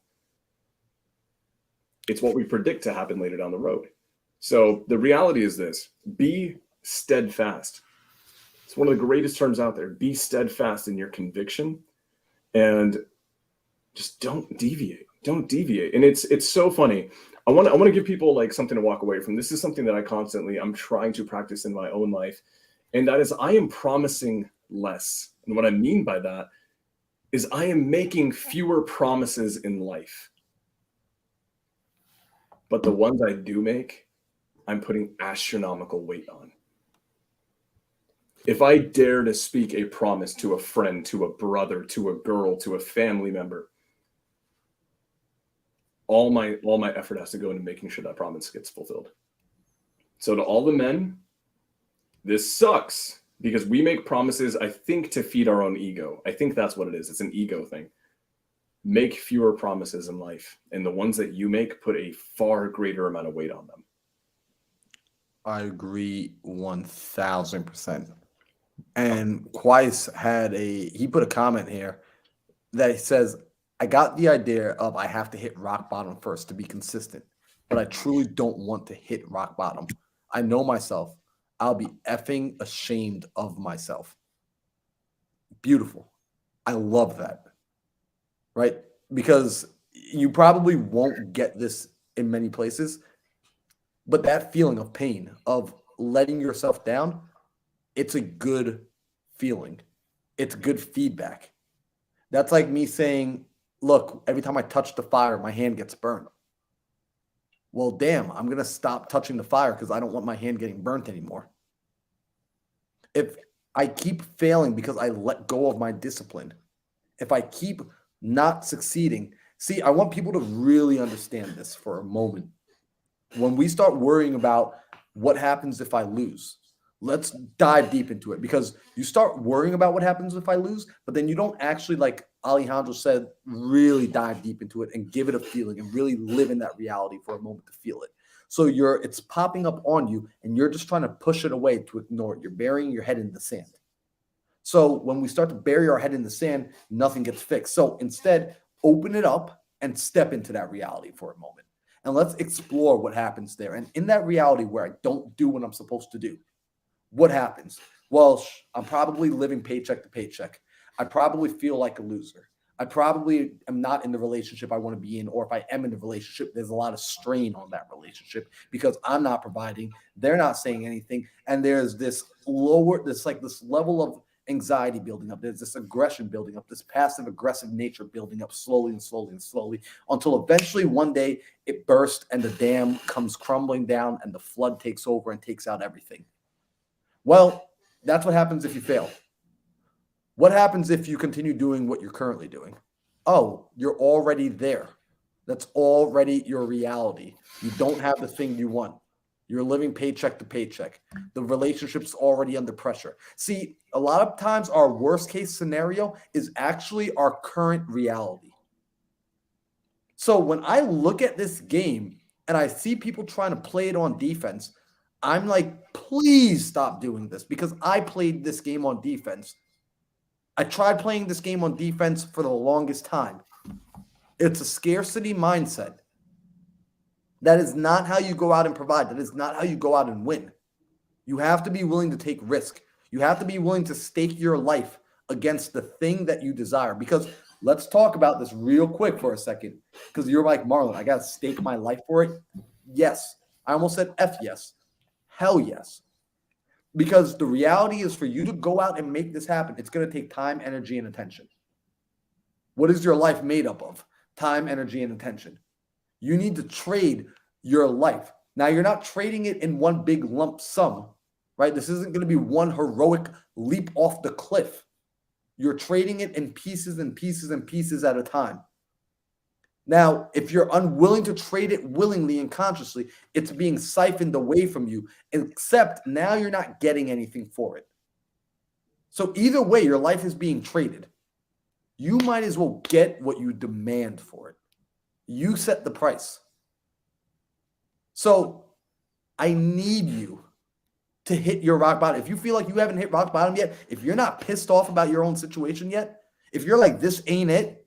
it's what we predict to happen later down the road. So the reality is this: be steadfast. It's one of the greatest terms out there. Be steadfast in your conviction and just don't deviate. Don't deviate. And it's so funny. I want to give people like something to walk away from. This is something that I'm trying to practice in my own life. And that is, I am promising less. And what I mean by that is I am making fewer promises in life. But the ones I do make, I'm putting astronomical weight on. If I dare to speak a promise to a friend, to a brother, to a girl, to a family member, all my effort has to go into making sure that promise gets fulfilled. So to all the men, this sucks because we make promises, I think, to feed our own ego. I think that's what it is. It's an ego thing. Make fewer promises in life, and the ones that you make, put a far greater amount of weight on them. I agree 1000%. And Quais he put a comment here that says, I got the idea of I have to hit rock bottom first to be consistent, but I truly don't want to hit rock bottom. I know myself. I'll be effing ashamed of myself. Beautiful. I love that. Right? Because you probably won't get this in many places, but that feeling of pain, of letting yourself down, it's a good feeling. It's good feedback. That's like me saying, look, every time I touch the fire, my hand gets burned. Well, damn, I'm going to stop touching the fire because I don't want my hand getting burnt anymore. If I keep failing because I let go of my discipline, if I keep not succeeding, see, I want people to really understand this for a moment. When we start worrying about what happens if I lose, let's dive deep into it, because you start worrying about what happens if I lose, but then you don't actually, like Alejandro said, really dive deep into it and give it a feeling and really live in that reality for a moment to feel it. So it's popping up on you and you're just trying to push it away to ignore it. You're burying your head in the sand. So when we start to bury our head in the sand, nothing gets fixed. So instead, open it up and step into that reality for a moment. And let's explore what happens there. And in that reality where I don't do what I'm supposed to do, what happens? Well, I'm probably living paycheck to paycheck. I probably feel like a loser. I probably am not in the relationship I want to be in, or if I am in the relationship, there's a lot of strain on that relationship because I'm not providing, they're not saying anything, and there's this level of anxiety building up. There's this aggression building up, this passive aggressive nature building up slowly and slowly and slowly until eventually one day it bursts and the dam comes crumbling down and the flood takes over and takes out everything. Well, that's what happens if you fail. What happens if you continue doing what you're currently doing? Oh, you're already there. That's already your reality. You don't have the thing you want. You're living paycheck to paycheck. The relationship's already under pressure. See, a lot of times our worst case scenario is actually our current reality. So when I look at this game and I see people trying to play it on defense, I'm like, please stop doing this, because I played this game on defense. I tried playing this game on defense for the longest time. It's a scarcity mindset. That is not how you go out and provide. That is not how you go out and win. You have to be willing to take risk. You have to be willing to stake your life against the thing that you desire. Because let's talk about this real quick for a second. Because you're like, Marlon, I got to stake my life for it. Yes, I almost said F yes. Hell yes. Because the reality is for you to go out and make this happen, it's going to take time, energy, and attention. What is your life made up of? Time, energy, and attention. You need to trade your life. Now, you're not trading it in one big lump sum, right? This isn't going to be one heroic leap off the cliff. You're trading it in pieces and pieces and pieces at a time. Now, if you're unwilling to trade it willingly and consciously, it's being siphoned away from you, except now you're not getting anything for it. So either way, your life is being traded. You might as well get what you demand for it. You set the price. So I need you to hit your rock bottom. If you feel like you haven't hit rock bottom yet, if you're not pissed off about your own situation yet, if you're like, this ain't it,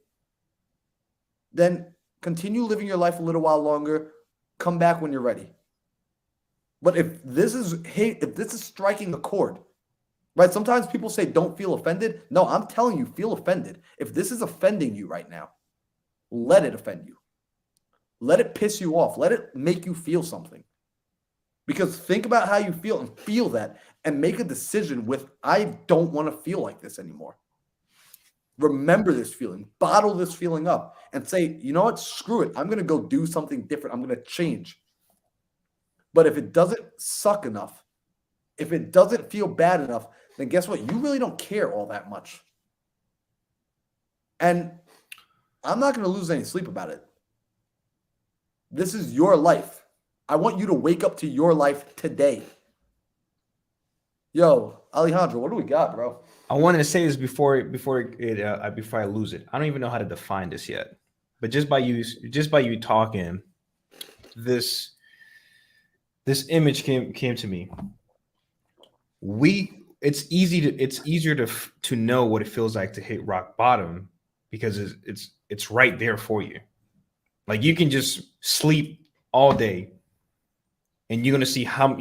then continue living your life a little while longer. Come back when you're ready. But if this is striking a chord, right? Sometimes people say, don't feel offended. No, I'm telling you, feel offended. If this is offending you right now, let it offend you. Let it piss you off. Let it make you feel something. Because think about how you feel and feel that and make a decision with, I don't want to feel like this anymore. Remember this feeling, bottle this feeling up and say, you know what, screw it. I'm going to go do something different. I'm going to change. But if it doesn't suck enough, if it doesn't feel bad enough, then guess what? You really don't care all that much. And I'm not going to lose any sleep about it. This is your life. I want you to wake up to your life today. Yo, Alejandro, what do we got, bro? I wanted to say this before I lose it. I don't even know how to define this yet, but just by you talking, this image came to me. It's easier to know what it feels like to hit rock bottom because it's right there for you. Like you can just sleep all day, and you're gonna see how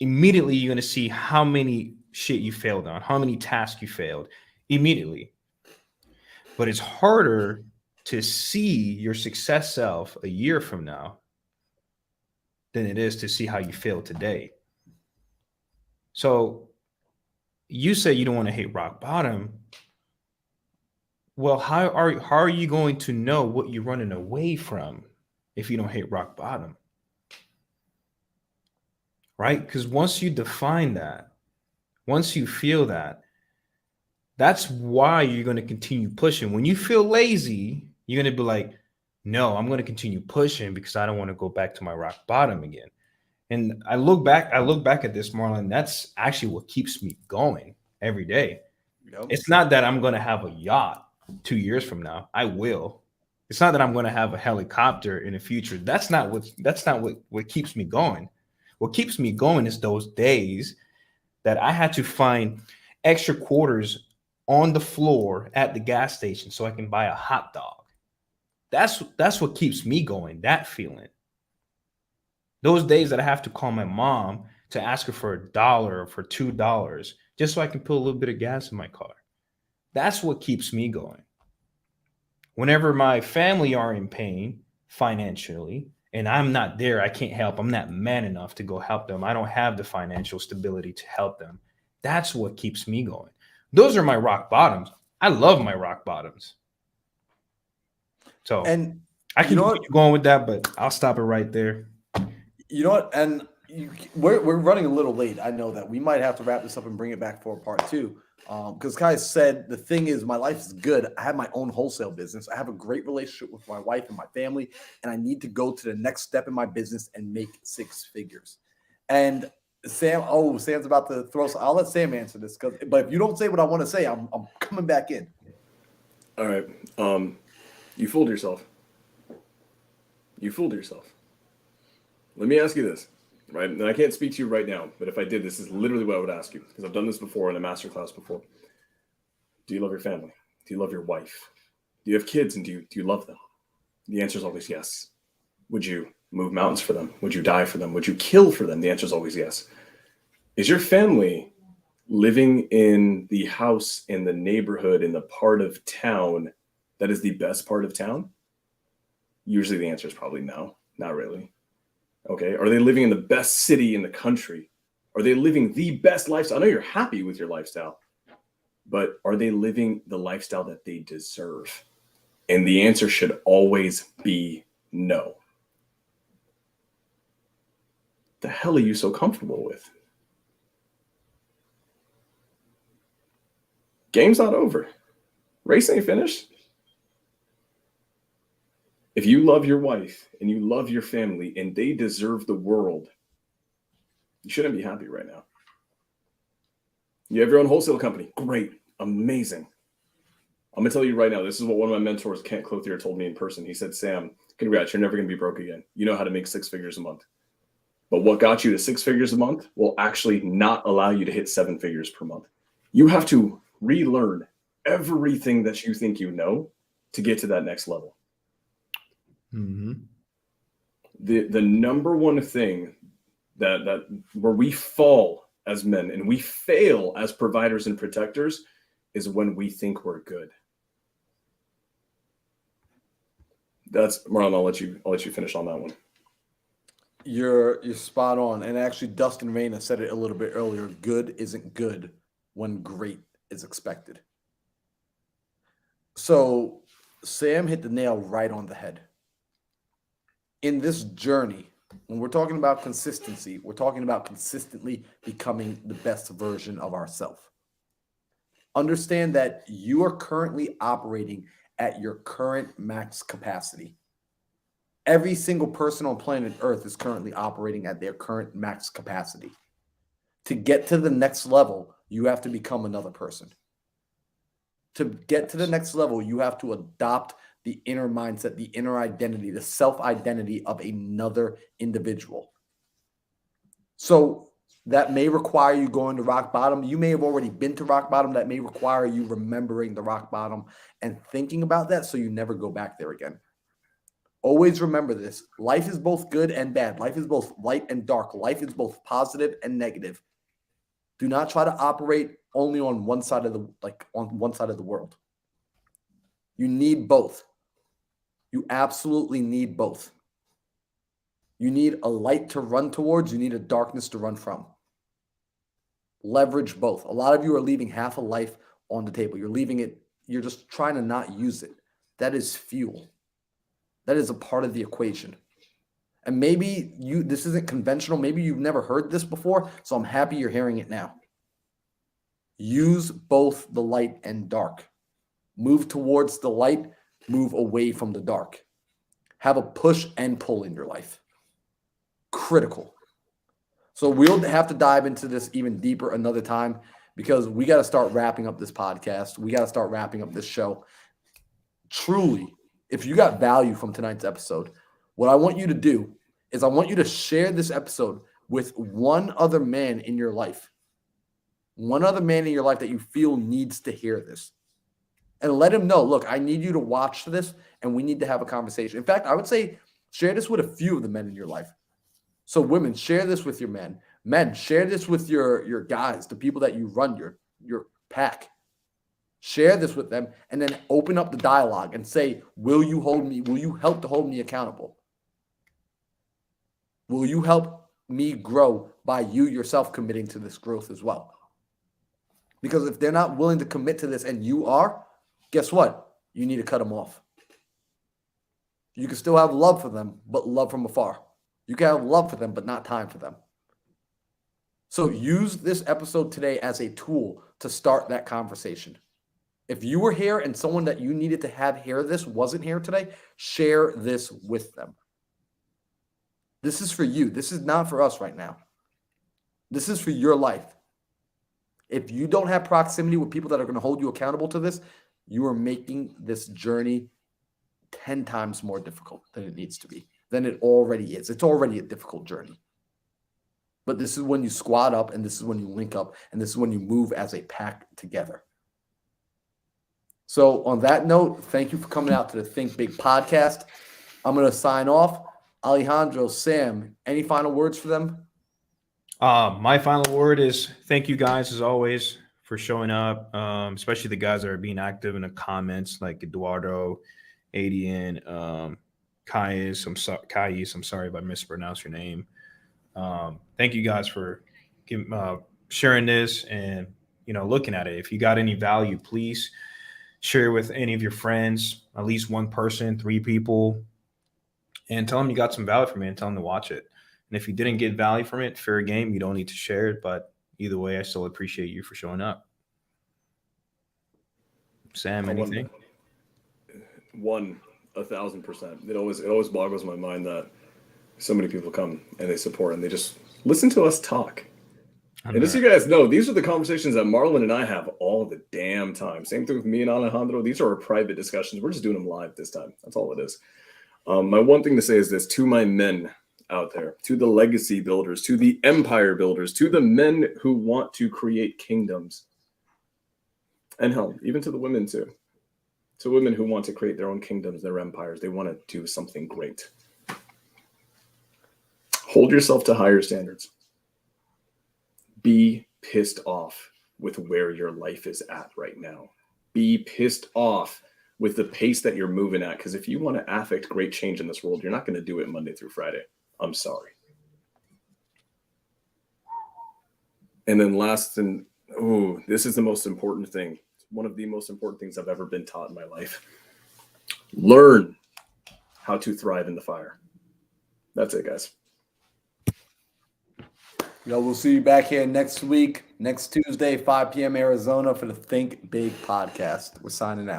immediately you're gonna see how many shit you failed on, how many tasks you failed immediately. But it's harder to see your success self a year from now than it is to see how you failed today. So you say you don't want to hit rock bottom. Well, how are you going to know what you're running away from if you don't hit rock bottom? Right? Because once you define that, once you feel that, that's why you're going to continue pushing. When you feel lazy, you're going to be like, no, I'm going to continue pushing because I don't want to go back to my rock bottom again. And I look back at this, Marlon, that's actually what keeps me going every day. Yep. It's not that I'm going to have a yacht 2 years from now. I will. It's not that I'm going to have a helicopter in the future. That's not what keeps me going. What keeps me going is those days that I had to find extra quarters on the floor at the gas station so I can buy a hot dog. That's what keeps me going, that feeling. Those days that I have to call my mom to ask her for $1 or for $2 just so I can put a little bit of gas in my car. That's what keeps me going. Whenever my family are in pain financially and I'm not there, I can't help. I'm not man enough to go help them. I don't have the financial stability to help them. That's what keeps me going. Those are my rock bottoms. I love my rock bottoms. So, and I can keep going with that, but I'll stop it right there. You know what? And we're running a little late. I know that we might have to wrap this up and bring it back for part 2. Because Kai said the thing is, my life is good. I have my own wholesale business. I have a great relationship with my wife and my family, and I need to go to the next step in my business and make 6 figures. And Sam's about to throw. I'll let Sam answer this, but if you don't say what I want to say, I'm coming back in. All right. You fooled yourself. Let me ask you this, right? And I can't speak to you right now, but if I did, this is literally what I would ask you, because I've done this before in a masterclass before. Do you love your family? Do you love your wife? Do you have kids, and do you love them? The answer is always yes. Would you move mountains for them? Would you die for them? Would you kill for them? The answer is always yes. Is your family living in the house, in the neighborhood, in the part of town that is the best part of town? Usually the answer is probably no, not really. Okay. Are they living in the best city in the country? Are they living the best lifestyle? I know you're happy with your lifestyle, but are they living the lifestyle that they deserve? And the answer should always be no. The hell are you so comfortable with? Game's not over. Race ain't finished. If you love your wife and you love your family and they deserve the world, you shouldn't be happy right now. You have your own wholesale company. Great. Amazing. I'm going to tell you right now, this is what one of my mentors, Kent Clothier, told me in person. He said, Sam, congrats, you're never going to be broke again. You know how to make 6 figures a month. But what got you to 6 figures a month will actually not allow you to hit 7 figures per month. You have to relearn everything that you think you know to get to that next level. Mm-hmm. The number one thing that where we fall as men and we fail as providers and protectors is when we think we're good. That's Marlon. I'll let you finish on that one. You're spot on. And actually, Dustin Reyna said it a little bit earlier. Good isn't good when great is expected. So Sam hit the nail right on the head. In this journey, when we're talking about consistency, we're talking about consistently becoming the best version of ourselves. Understand that you are currently operating at your current max capacity. Every single person on planet Earth is currently operating at their current max capacity. To get to the next level, you have to become another person. To get to the next level, you have to adopt the inner mindset, the inner identity, the self-identity of another individual. So that may require you going to rock bottom. You may have already been to rock bottom. That may require you remembering the rock bottom and thinking about that so you never go back there again. Always remember this. Life is both good and bad. Life is both light and dark. Life is both positive and negative. Do not try to operate only on one side of the world. You need both. You absolutely need both. You need a light to run towards. You need a darkness to run from. Leverage both. A lot of you are leaving half a life on the table. You're leaving it. You're just trying to not use it. That is fuel. That is a part of the equation. And maybe this isn't conventional. Maybe you've never heard this before. So I'm happy you're hearing it now. Use both the light and dark. Move towards the light. Move away from the dark. Have a push and pull in your life. Critical. So we'll have to dive into this even deeper another time because we got to start wrapping up this podcast. We got to start wrapping up this show. Truly, if you got value from tonight's episode, what I want you to do is I want you to share this episode with one other man in your life. One other man in your life that you feel needs to hear this. And let him know, look, I need you to watch this and we need to have a conversation. In fact, I would say share this with a few of the men in your life. So women, share this with your men. Men, share this with your guys, the people that you run your pack. Share this with them and then open up the dialogue and say, will you help to hold me accountable? Will you help me grow by you yourself committing to this growth as well? Because if they're not willing to commit to this and you are, guess what? You need to cut them off. You can still have love for them, but love from afar. You can have love for them, but not time for them. So use this episode today as a tool to start that conversation. If you were here and someone that you needed to have hear this wasn't here today, share this with them. This is for you. This is not for us right now. This is for your life. If you don't have proximity with people that are going to hold you accountable to this, you are making this journey 10 times more difficult than it needs to be, than it already is. It's already a difficult journey. But this is when you squad up, and this is when you link up, and this is when you move as a pack together. So on that note, thank you for coming out to the Think Big podcast. I'm going to sign off. Alejandro, Sam, any final words for them? My final word is thank you guys as always for showing up, especially the guys that are being active in the comments like Eduardo, Adian, Kais. I'm sorry if I mispronounced your name. Thank you guys for sharing this and looking at it. If you got any value, please share it with any of your friends, at least one person, 3 people, and tell them you got some value from it and tell them to watch it. And if you didn't get value from it, fair game. You don't need to share it, but either way, I still appreciate you for showing up. Sam, anything? 1,000%. It always boggles my mind that so many people come and they support and they just listen to us talk. And just so you guys know, these are the conversations that Marlon and I have all the damn time. Same thing with me and Alejandro. These are our private discussions. We're just doing them live this time. That's all it is. My one thing to say is this to my men out there, to the legacy builders, to the empire builders, to the men who want to create kingdoms. And hell, even to the women too. To women who want to create their own kingdoms, their empires. They want to do something great. Hold yourself to higher standards. Be pissed off with where your life is at right now. Be pissed off with the pace that you're moving at. Because if you want to affect great change in this world, you're not going to do it Monday through Friday. I'm sorry. And then this is the most important thing. One of the most important things I've ever been taught in my life. Learn how to thrive in the fire. That's it, guys. We'll see you back here next week, next Tuesday, 5 p.m. Arizona for the Think Big podcast. We're signing out.